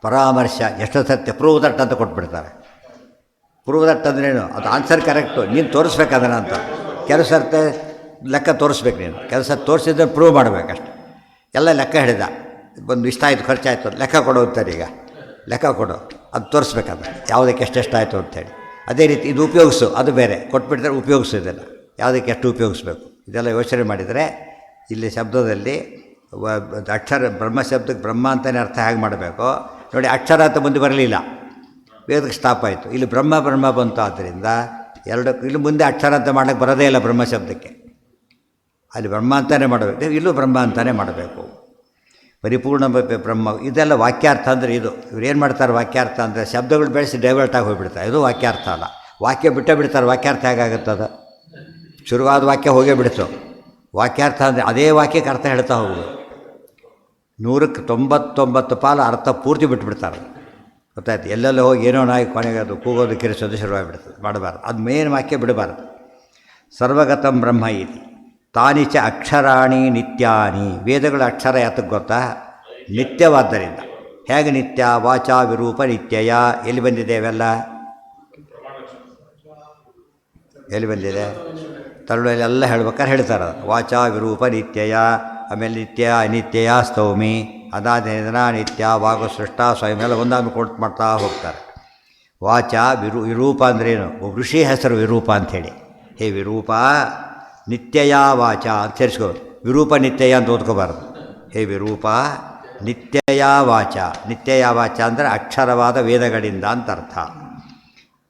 ಪರಾಮರ್ಶ ಎಷ್ಟು ಸತ್ಯ, ಪ್ರೂವ್ ದಟ್ ಅಂತ ಕೊಟ್ಬಿಡ್ತಾರೆ. ಪ್ರೂವ್ ದಟ್ ಅಂದ್ರೇನು, ಅದು ಆನ್ಸರ್ ಕರೆಕ್ಟು, ನೀನು ತೋರಿಸ್ಬೇಕದನ್ನ ಅಂತ. ಕೆಲವು ಸರ್ತೆ ಲೆಕ್ಕ ತೋರಿಸ್ಬೇಕು, ನೀನು ಕೆಲಸ ತೋರಿಸಿದ್ರೆ ಪ್ರೂವ್ ಮಾಡಬೇಕಷ್ಟೆ. ಎಲ್ಲ ಲೆಕ್ಕ ಹಿಡಿದ, ಒಂದು ಇಷ್ಟ ಆಯಿತು, ಖರ್ಚಾಯಿತು, ಲೆಕ್ಕ ಕೊಡು ಅಂತಾರೆ. ಈಗ ಲೆಕ್ಕ ಕೊಡು, ಅದು ತೋರಿಸ್ಬೇಕಂದ್ರೆ ಯಾವುದಕ್ಕೆ ಎಷ್ಟೆಷ್ಟಾಯಿತು ಅಂಥೇಳಿ. ಅದೇ ರೀತಿ ಇದು ಉಪಯೋಗಿಸು, ಅದು ಬೇರೆ ಕೊಟ್ಬಿಡ್ತಾರೆ, ಉಪಯೋಗಿಸೋದಿಲ್ಲ, ಯಾವುದಕ್ಕೆ ಎಷ್ಟು ಉಪಯೋಗಿಸ್ಬೇಕು ಇದೆಲ್ಲ ಯೋಚನೆ ಮಾಡಿದರೆ ಇಲ್ಲಿ ಶಬ್ದದಲ್ಲಿ ಅಕ್ಷರ ಬ್ರಹ್ಮ ಶಬ್ದಕ್ಕೆ ಬ್ರಹ್ಮ ಅಂತಲೇ ಅರ್ಥ ಹೇಗೆ ಮಾಡಬೇಕು ನೋಡಿ. ಅಕ್ಷರ ಅಂತ ಮುಂದೆ ಬರಲಿಲ್ಲ, ವೇದಕ್ಕೆ ಸ್ಟಾಪ್ ಆಯಿತು. ಇಲ್ಲಿ ಬ್ರಹ್ಮ ಬಂತು. ಆದ್ದರಿಂದ ಎರಡಕ್ಕೂ ಇಲ್ಲಿ ಮುಂದೆ ಅಕ್ಷರ ಅಂತ ಮಾಡೋಕ್ಕೆ ಬರೋದೇ ಇಲ್ಲ ಬ್ರಹ್ಮ ಶಬ್ದಕ್ಕೆ. ಅಲ್ಲಿ ಬ್ರಹ್ಮ ಅಂತಲೇ ಮಾಡಬೇಕು, ಇಲ್ಲೂ ಬ್ರಹ್ಮ ಅಂತಲೇ ಮಾಡಬೇಕು. ಪರಿಪೂರ್ಣ ಬ್ರಹ್ಮ ಇದೆಲ್ಲ ವಾಕ್ಯಾರ್ಥ ಅಂದರೆ ಇದು. ಇವ್ರೇನು ಮಾಡ್ತಾರೆ ವಾಕ್ಯಾರ್ಥ ಅಂದರೆ ಶಬ್ದಗಳು ಬೆಳೆಸಿ ಡೈವರ್ಟಾಗಿ ಹೋಗಿಬಿಡ್ತಾರೆ. ಇದು ವಾಕ್ಯಾರ್ಥ ಅಲ್ಲ. ವಾಕ್ಯ ಬಿಡ್ತಾರೆ, ವಾಕ್ಯಾರ್ಥ ಹೇಗಾಗುತ್ತದ? ಶುರುವಾದ ವಾಕ್ಯ ಹೋಗೇ ಬಿಡ್ತು. ವಾಕ್ಯಾರ್ಥ ಅಂದರೆ ಅದೇ ವಾಕ್ಯಕ್ಕೆ ಅರ್ಥ ಹೇಳ್ತಾ ಹೋಗೋದು. 100ಕ್ಕೆ 99 ಪಾಲು ಅರ್ಥ ಪೂರ್ತಿ ಬಿಟ್ಬಿಡ್ತಾರೆ. ಗೊತ್ತಾಯ್ತು? ಎಲ್ಲೆಲ್ಲ ಹೋಗಿ ಏನೋ ನಾಯಿ ಕೊನೆಗೆ ಅದು ಕೂಗೋದು ಕಿರಿಸೋದು ಶುರುವಾಗಿಬಿಡ್ತದೆ. ಮಾಡಬಾರ್ದು, ಅದು ಮೇನ್ ವಾಕ್ಯ ಬಿಡಬಾರ್ದು. ಸರ್ವಗತಂ ಬ್ರಹ್ಮ ಇತಿ ತಾನಿ ಚ ಅಕ್ಷರಾಣಿ ನಿತ್ಯಾನಿ. ವೇದಗಳ ಅಕ್ಷರ ಯಾತಕ್ಕೆ ಗೊತ್ತಾ? ನಿತ್ಯವಾದ್ದರಿಂದ. ಹೇಗೆ ನಿತ್ಯ? ವಾಚಾ ವಿರೂಪ ನಿತ್ಯಯ. ಎಲ್ಲಿ ಬಂದಿದೆ ಅವೆಲ್ಲ? ಎಲ್ಲಿ ಬಂದಿದೆ? ತರುಣಲ್ಲೆಲ್ಲ ಹೇಳ್ಬೇಕಾದ್ರೆ ಹೇಳ್ತಾರೆ ವಾಚಾ ವಿರೂಪ ನಿತ್ಯಯ. ಆಮೇಲೆ ನಿತ್ಯ ಅನಿತ್ಯಯ ಸ್ತೌಮಿ, ಅದಾದಿನ ನಿತ್ಯ ವಾಗು ಸೃಷ್ಟ ಸ್ವಯಂ ಎಲ್ಲ ಒಂದಾದ್ಮೇಲೆ ಕೊಟ್ಟು ಮಾಡ್ತಾ ಹೋಗ್ತಾರೆ. ವಾಚ ವಿರೂಪ ಅಂದ್ರೇನು? ಋಷಿ ಹೆಸರು ವಿರೂಪ ಅಂಥೇಳಿ. ಹೇ ವಿರೂಪ ನಿತ್ಯಯ ವಾಚ ಅಂತ ಸೇರಿಸ್ಕೋ. ವಿರೂಪ ನಿತ್ಯಯ ಅಂತ ಓದ್ಕೋಬಾರ್ದು. ಹೇ ವಿರೂಪ ನಿತ್ಯಯ ವಾಚ. ನಿತ್ಯಯ ವಾಚ ಅಂದರೆ ಅಕ್ಷರವಾದ ವೇದಗಳಿಂದ ಅಂತ ಅರ್ಥ.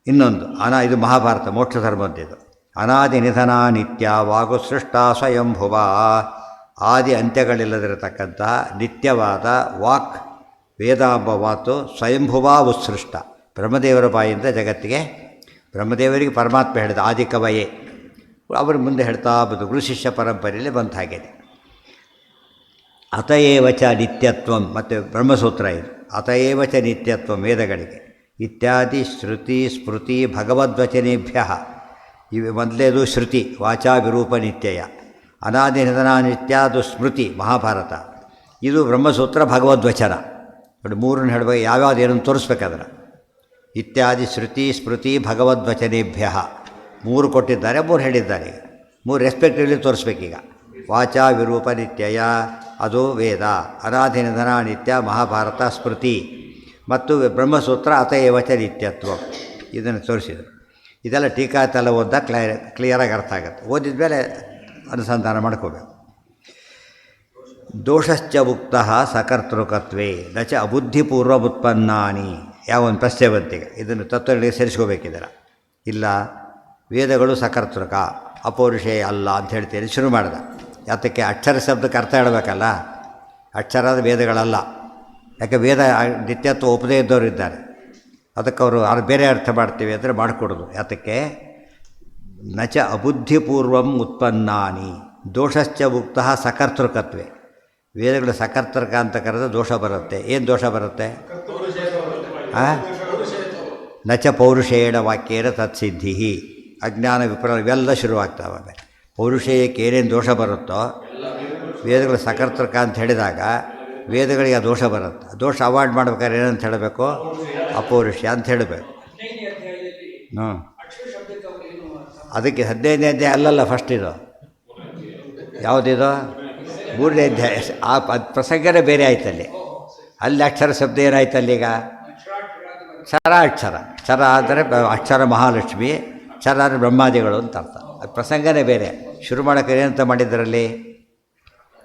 ಇನ್ನೊಂದು ಇದು ಮಹಾಭಾರತ ಮೋಕ್ಷ ಧರ್ಮದ್ದಿದು. ಅನಾದಿ ನಿಧನ ನಿತ್ಯ ವಾಗು ಸೃಷ್ಟ ಸ್ವಯಂಭುವ. ಆದಿ ಅಂತ್ಯಗಳಿಲ್ಲದಿರತಕ್ಕಂತಹ ನಿತ್ಯವಾದ ವಾಕ್ ವೇದಾಂಬ ಮಾತು ಸ್ವಯಂಭುವ ಉತ್ಸೃಷ್ಟ. ಬ್ರಹ್ಮದೇವರ ಬಾಯಿಂದ ಜಗತ್ತಿಗೆ, ಬ್ರಹ್ಮದೇವರಿಗೆ ಪರಮಾತ್ಮ ಹೇಳಿದ ಆದಿಕವಯೇ, ಅವರು ಮುಂದೆ ಹೇಳ್ತಾ ಬಂದು ಗುರು ಶಿಷ್ಯ ಪರಂಪರೆಯಲ್ಲಿ ಬಂದ ಹಾಗೇನೆ. ಅತಯೇವಚ ನಿತ್ಯತ್ವಂ, ಮತ್ತು ಬ್ರಹ್ಮಸೂತ್ರ ಇದು. ಅತಯೇವಚ ನಿತ್ಯತ್ವಂ ವೇದಗಳಿಗೆ. ಇತ್ಯಾದಿ ಶ್ರುತಿ ಸ್ಮೃತಿ ಭಗವದ್ವಚನೇಭ್ಯ. ಇವು ಮೊದಲೇದು ಶ್ರುತಿ ವಾಚಾ ವಿರೂಪ ನಿತ್ಯಯ. ಅನಾದಿ ನಿಧನ ನಿತ್ಯ ಅದು ಸ್ಮೃತಿ ಮಹಾಭಾರತ. ಇದು ಬ್ರಹ್ಮಸೂತ್ರ ಭಗವದ್ವಚನ. ನೋಡಿ ಮೂರನ್ನು ಹೇಳಬೇಕು, ಯಾವ್ಯಾವ್ದು ಏನನ್ನು ತೋರಿಸ್ಬೇಕಾದ್ರೆ. ಇತ್ಯಾದಿ ಶ್ರುತಿ ಸ್ಮೃತಿ ಭಗವದ್ವಚನೇಭ್ಯ ಮೂರು ಕೊಟ್ಟಿದ್ದಾರೆ, ಮೂರು ಹೇಳಿದ್ದಾರೆ. ಮೂರು ರೆಸ್ಪೆಕ್ಟಿವ್ಲಿ ತೋರಿಸ್ಬೇಕೀಗ. ವಾಚಾ ವಿರೂಪ ನಿತ್ಯಯ ಅದು ವೇದ, ಅನಾದಿ ನಿಧನ ನಿತ್ಯ ಮಹಾಭಾರತ ಸ್ಮೃತಿ, ಮತ್ತು ಬ್ರಹ್ಮಸೂತ್ರ ಅತಯೇವಚ ನಿತ್ಯತ್ವ. ಇದನ್ನು ತೋರಿಸಿದರು. ಇದೆಲ್ಲ ಟೀಕಾತೆಲ್ಲ ಓದ್ದ ಕ್ಲಿಯರಾಗಿ ಅರ್ಥ ಆಗುತ್ತೆ. ಓದಿದ ಮೇಲೆ ಅನುಸಂಧಾನ ಮಾಡ್ಕೋಬೇಕು. ದೋಷಶ್ಚ ಉಕ್ತಃ ಸಕರ್ತೃಕತ್ವೇ ನಚ ಅಬುದ್ಧಿಪೂರ್ವಮುತ್ಪನ್ನಾನಿ. ಯಾವೊಂದು ಪ್ರಶ್ನೆ ಬಂತಿಗೆ, ಇದನ್ನು ತತ್ವಗಳಿಗೆ ಸೇರಿಸ್ಕೋಬೇಕಿದ್ದೀರ. ಇಲ್ಲ ವೇದಗಳು ಸಕರ್ತೃಕ ಅಪೌರುಷೇಯ ಅಲ್ಲ ಅಂತ ಹೇಳ್ತೀರಿ ಶುರು ಮಾಡಿದ. ಯಾತಕ್ಕೆ? ಅಕ್ಷರ ಶಬ್ದಕ್ಕೆ ಅರ್ಥ ಹೇಳಬೇಕಲ್ಲ. ಅಕ್ಷರದ ವೇದಗಳಲ್ಲ. ಯಾಕೆ? ವೇದ ನಿತ್ಯತ್ವ ಒಪ್ಪದೇ ಇದ್ದವರು ಇದ್ದಾರೆ. ಅದಕ್ಕೆ ಅವರು ಬೇರೆ ಅರ್ಥ ಮಾಡ್ತೀವಿ ಅಂದರೆ ಮಾಡಿಕೊಡೋದು. ಯಾತಕ್ಕೆ? ನಚ ಅಬುದ್ಧಿಪೂರ್ವಂ ಉತ್ಪನ್ನಾನಿ ದೋಷಶ್ಚ ಮುಕ್ತಃ ಸಕರ್ತೃಕತ್ವೇ. ವೇದಗಳು ಸಕರ್ತೃಕ ಅಂತ ಕರೆದ ದೋಷ ಬರುತ್ತೆ. ಏನು ದೋಷ ಬರುತ್ತೆ? ನಚ ಪೌರುಷೇಣ ವಾಕ್ಯೇನ ತತ್ಸಿದ್ಧಿ. ಅಜ್ಞಾನ ವಿಪರ ಇವೆಲ್ಲ ಶುರುವಾಗ್ತಾವೆ. ಪೌರುಷೇಯಕ್ಕೆ ಏನೇನು ದೋಷ ಬರುತ್ತೋ ವೇದಗಳು ಸಕರ್ತೃಕ ಅಂತ ಹೇಳಿದಾಗ ವೇದಗಳಿಗೆ ಆ ದೋಷ ಬರುತ್ತೆ. ದೋಷ ಅವಾಯ್ಡ್ ಮಾಡ್ಬೇಕಾದ್ರೆ ಏನಂತ ಹೇಳಬೇಕು? ಅಪೌರುಷ ಅಂತ ಹೇಳಬೇಕು. ಅದಕ್ಕೆ 15ನೇ ಅಧ್ಯಾಯ ಅಲ್ಲಲ್ಲ, ಫಸ್ಟ್ ಇದು ಯಾವುದಿದು? 3ನೇ ಅಧ್ಯಾಯ. ಆ ಪ್ರಸಂಗನೇ ಬೇರೆ ಆಯ್ತಲ್ಲಿ. ಅಲ್ಲಿ ಅಕ್ಷರ ಶಬ್ದ ಏನಾಯ್ತಲ್ಲಿ? ಈಗ ಕ್ಷರ ಅಕ್ಷರ. ಕ್ಷರ ಅಂದರೆ ಅಕ್ಷರ ಮಹಾಲಕ್ಷ್ಮಿ, ಕ್ಷರ ಅಂದರೆ ಬ್ರಹ್ಮಾದಿಗಳು ಅಂತ ಅರ್ಥ. ಅದು ಪ್ರಸಂಗನೇ ಬೇರೆ. ಶುರು ಮಾಡೋಕ್ಕೆ ಏನಂತ ಮಾಡಿದ್ದರಲ್ಲಿ?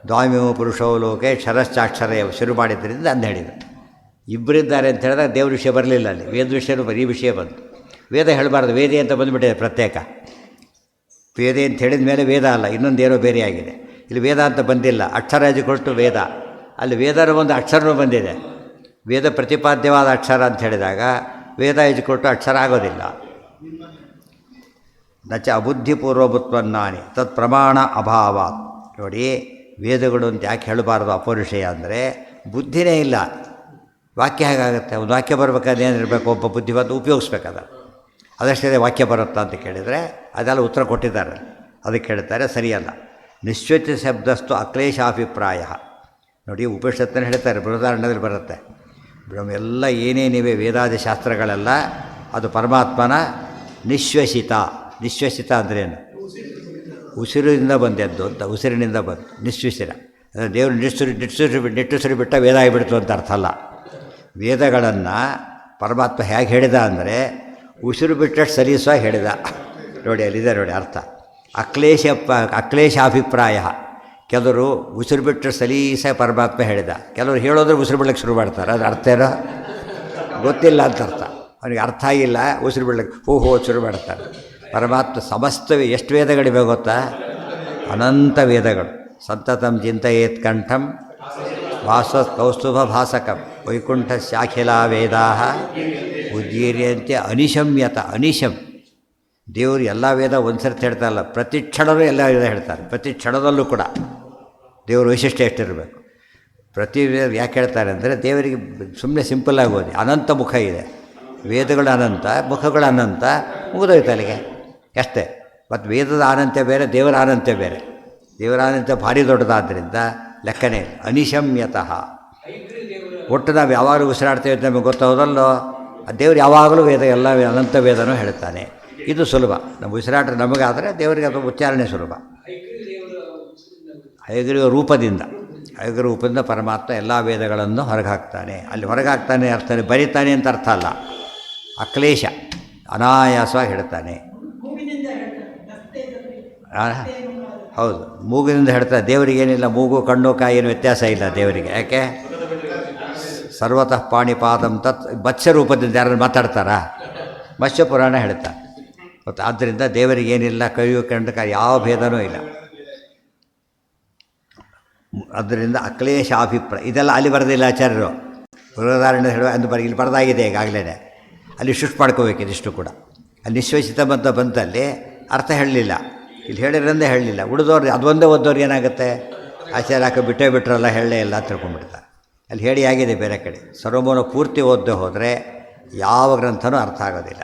ದ್ವಾಮ್ಯೋ ಪುರುಷೋ ಲೋಕೆ ಕ್ಷರಶ್ಚಾಕ್ಷರ ಶುರು ಮಾಡಿದ್ದರಿಂದ ಅಂದು ಹೇಳಿದರು. ಇಬ್ಬರಿದ್ದಾರೆ ಅಂತ ಹೇಳಿದಾಗ ದೇವ್ರ ವಿಷಯ ಬರಲಿಲ್ಲ ಅಲ್ಲಿ. ವೇದ ವಿಷಯನೂ ಬರೀ ವಿಷಯ ಬಂತು. ವೇದ ಹೇಳಬಾರ್ದು, ವೇದಿ ಅಂತ ಬಂದುಬಿಟ್ಟಿದೆ ಪ್ರತ್ಯೇಕ. ವೇದ ಅಂತ ಹೇಳಿದ ಮೇಲೆ ವೇದ ಅಲ್ಲ, ಇನ್ನೊಂದೇನೋ ಬೇರೆ ಆಗಿದೆ. ಇಲ್ಲಿ ವೇದ ಅಂತ ಬಂದಿಲ್ಲ. ಅಕ್ಷರ ಕೊಟ್ಟು ವೇದ, ಅಲ್ಲಿ ವೇದನೂ ಒಂದು ಅಕ್ಷರನೂ ಬಂದಿದೆ. ವೇದ ಪ್ರತಿಪಾದ್ಯವಾದ ಅಕ್ಷರ ಅಂತ ಹೇಳಿದಾಗ ವೇದ ಕೊಟ್ಟು ಅಕ್ಷರ ಆಗೋದಿಲ್ಲ. ನಚ ಅಬುದ್ಧಿಪೂರ್ವಭುತ್ವನ್ನಾನಿ ತತ್ ಪ್ರಮಾಣ ಅಭಾವ. ನೋಡಿ, ವೇದಗಳು ಅಂತ ಯಾಕೆ ಹೇಳಬಾರ್ದು ಅಪೌರುಷೇಯ ಅಂದರೆ ಬುದ್ಧಿನೇ ಇಲ್ಲ. ವಾಕ್ಯ ಹೇಗಾಗುತ್ತೆ? ಒಂದು ವಾಕ್ಯ ಬರಬೇಕಾದ್ರೆ ಏನಿರಬೇಕು? ಒಬ್ಬ ಬುದ್ಧಿವಂತ ಉಪಯೋಗಿಸ್ಬೇಕದ. ಅದಷ್ಟೇ ವಾಕ್ಯ ಬರುತ್ತಾ ಅಂತ ಕೇಳಿದರೆ ಅದೆಲ್ಲ ಉತ್ತರ ಕೊಟ್ಟಿದ್ದಾರೆ. ಅದಕ್ಕೆ ಹೇಳ್ತಾರೆ ಸರಿಯಲ್ಲ. ನಿಶ್ಚಿತ ಶಬ್ದಸ್ತು ಅಕ್ಲೇಶಾಭಿಪ್ರಾಯ. ನೋಡಿ, ಉಪನಿಷತ್ತನ್ನು ಹೇಳ್ತಾರೆ, ಬೃಹದಾರಣ್ಯದಲ್ಲಿ ಬರುತ್ತೆ. ಎಲ್ಲ ಏನೇನಿವೆ ವೇದಾದಿ ಶಾಸ್ತ್ರಗಳೆಲ್ಲ ಅದು ಪರಮಾತ್ಮನ ನಿಶ್ವಸಿತ. ನಿಶ್ವಸಿತ ಅಂದ್ರೇನು? ಉಸಿರಿನಿಂದ ಬಂದದ್ದು ಅಂತ. ಉಸಿರಿನಿಂದ ಬಂದು ನಿಶ್ವಸಿರ ಅಂದರೆ ದೇವರು ನಿಟ್ಟುಸಿರಿ ಬಿಟ್ಟ ವೇದ ಆಗಿಬಿಡ್ತು ಅಂತ ಅರ್ಥ ಅಲ್ಲ. ವೇದಗಳನ್ನು ಪರಮಾತ್ಮ ಹೇಗೆ ಹೇಳಿದ ಅಂದರೆ ಉಸಿರು ಬಿಟ್ಟಷ್ಟು ಸಲೀಸವಾಗಿ ಹೇಳಿದ. ನೋಡಿ, ಅಲ್ಲಿದೆ ನೋಡಿ ಅರ್ಥ. ಅಕ್ಲೇಶಾಭಿಪ್ರಾಯ. ಕೆಲವರು ಉಸಿರು ಬಿಟ್ಟರೆ ಸಲೀಸ ಪರಮಾತ್ಮ ಹೇಳಿದ, ಕೆಲವರು ಹೇಳೋದ್ರೆ ಉಸಿರು ಬಿಡ್ಲಿಕ್ಕೆ ಶುರು ಮಾಡ್ತಾರೆ. ಅದು ಅರ್ಥ ಏನೋ ಗೊತ್ತಿಲ್ಲ ಅಂತ ಅರ್ಥ. ಅವನಿಗೆ ಅರ್ಥ ಆಗಿಲ್ಲ, ಉಸಿರು ಬಿಡ್ಲಿಕ್ಕೆ ಹೋ ಶುರು ಮಾಡ್ತಾರೆ. ಪರಮಾತ್ಮ ಸಮಸ್ತವೇ ಎಷ್ಟು ವೇದಗಳಿವೆ ಗೊತ್ತಾ? ಅನಂತ ವೇದಗಳು. ಸಂತತಂ ಚಿಂತಯೇತ್ ಕಂಠಂ ವಾಸ ಕೌಸ್ತುಭ ಭಾಸಕಂ ವೈಕುಂಠ ಶಾಖಿಲಾ ವೇದಾ ಉಜ್ಜೀರ್ಯಂತೆ ಅನಿಶಮ್ಯತ. ಅನಿಶಂ ದೇವರು ಎಲ್ಲ ವೇದ ಒಂದು ಸರ್ತಿ ಹೇಳ್ತಾರಲ್ಲ, ಪ್ರತಿ ಕ್ಷಣವೂ ಎಲ್ಲ ವೇದ ಹೇಳ್ತಾರೆ. ಪ್ರತಿ ಕ್ಷಣದಲ್ಲೂ ಕೂಡ ದೇವರು ವೈಶಿಷ್ಟ್ಯ ಎಷ್ಟಿರಬೇಕು. ಪ್ರತಿ ವೇದ ಯಾಕೆ ಹೇಳ್ತಾರೆ ಅಂದರೆ ದೇವರಿಗೆ ಸುಮ್ಮನೆ ಸಿಂಪಲ್ಲಾಗಿ ಓದಿ. ಅನಂತ ಮುಖ ಇದೆ, ವೇದಗಳು ಅನಂತ, ಮುಖಗಳು ಅನಂತ, ಮುಗಿದೋಯ್ತು ಅಲ್ಲಿಗೆ ಅಷ್ಟೇ. ಮತ್ತು ವೇದದ ಅನಂತ್ಯ ಬೇರೆ, ದೇವರ ಅನಂತ್ಯ ಬೇರೆ. ದೇವರಾದಂಥ ಭಾರಿ ದೊಡ್ಡದಾದ್ದರಿಂದ ಲೆಕ್ಕನೇ ಇಲ್ಲ. ಅನಿಶಮ್ಯತಃ ಒಟ್ಟು ನಾವು ಯಾವಾಗಲೂ ಉಸಿರಾಡ್ತೇವೆ ಅಂತ ನಮಗೆ ಗೊತ್ತಾಗೋದಲ್ಲೋ, ದೇವರು ಯಾವಾಗಲೂ ವೇದ ಎಲ್ಲ ಅನಂತ ವೇದನೂ ಹೇಳ್ತಾನೆ. ಇದು ಸುಲಭ. ನಮ್ಮ ಉಸಿರಾಟ ನಮಗಾದರೆ ದೇವರಿಗೆ ಅದು ಉಚ್ಚಾರಣೆ ಸುಲಭ. ಹಯಗ್ರೀವ ರೂಪದಿಂದ ಪರಮಾತ್ಮ ಎಲ್ಲ ವೇದಗಳನ್ನು ಹೊರಗೆ ಹಾಕ್ತಾನೆ. ಅಲ್ಲಿ ಹೊರಗೆ ಹಾಕ್ತಾನೆ ಅರ್ಥನೇ ಬರಿತಾನೆ ಅಂತ ಅರ್ಥ ಅಲ್ಲ, ಅಕ್ಲೇಶ ಅನಾಯಾಸವಾಗಿ ಹೇಳ್ತಾನೆ. ಹೌದು, ಮೂಗಿನಿಂದ ಹೇಳ್ತಾರೆ. ದೇವರಿಗೇನಿಲ್ಲ, ಮೂಗು ಕಣ್ಣು ಕಾಯಿ ಏನು ವ್ಯತ್ಯಾಸ ಇಲ್ಲ ದೇವರಿಗೆ. ಯಾಕೆ? ಸರ್ವತಃ ಪಾಣಿಪಾದಂ ತತ್. ಮತ್ಸ್ಯ ರೂಪದಿಂದ ಯಾರು ಮಾತಾಡ್ತಾರಾ? ಮತ್ಸ್ಯ ಪುರಾಣ ಹೇಳ್ತಾರೆ. ಮತ್ತು ಆದ್ದರಿಂದ ದೇವರಿಗೇನಿಲ್ಲ, ಕೈಯು ಕಣ್ಣು ಕಾಯಿ ಯಾವ ಭೇದನೂ ಇಲ್ಲ. ಅದರಿಂದ ಅಕ್ಲೇಶಾಭಿಪ್ರಾಯ ಇದೆಲ್ಲ ಅಲ್ಲಿ ಬರೆದಿಲ್ಲ ಆಚಾರ್ಯರು. ಬೃಹದಾರಣ್ಯ ಹೇಳುವ ಅಂದು ಇಲ್ಲಿ ಬರೆದಾಗಿದೆ ಈಗಾಗಲೇ. ಅಲ್ಲಿ ಶಿಫ್ಟ್ ಮಾಡ್ಕೋಬೇಕು ಇದಿಷ್ಟು ಕೂಡ. ಅಲ್ಲಿ ನಿಶ್ವೇಷಿತ ಬಂತಲ್ಲಿ ಅರ್ಥ ಹೇಳಲಿಲ್ಲ, ಇಲ್ಲಿ ಹೇಳಿದ್ರಂದೇ ಹೇಳಲಿಲ್ಲ. ಉಳಿದವ್ರು ಅದೊಂದೇ ಓದೋರು ಏನಾಗುತ್ತೆ, ಆಚಾರ್ಯ ಹಾಕಿ ಬಿಟ್ಟರಲ್ಲ ಹೇಳಲೇ ಇಲ್ಲ ಅಂತ ತಿಳ್ಕೊಂಡ್ಬಿಡ್ತಾರೆ. ಅಲ್ಲಿ ಹೇಳಿ ಆಗಿದೆ ಬೇರೆ ಕಡೆ. ಸರ್ವಮೂಲ ಪೂರ್ತಿ ಓದದೆ ಹೋದರೆ ಯಾವ ಗ್ರಂಥನೂ ಅರ್ಥ ಆಗೋದಿಲ್ಲ.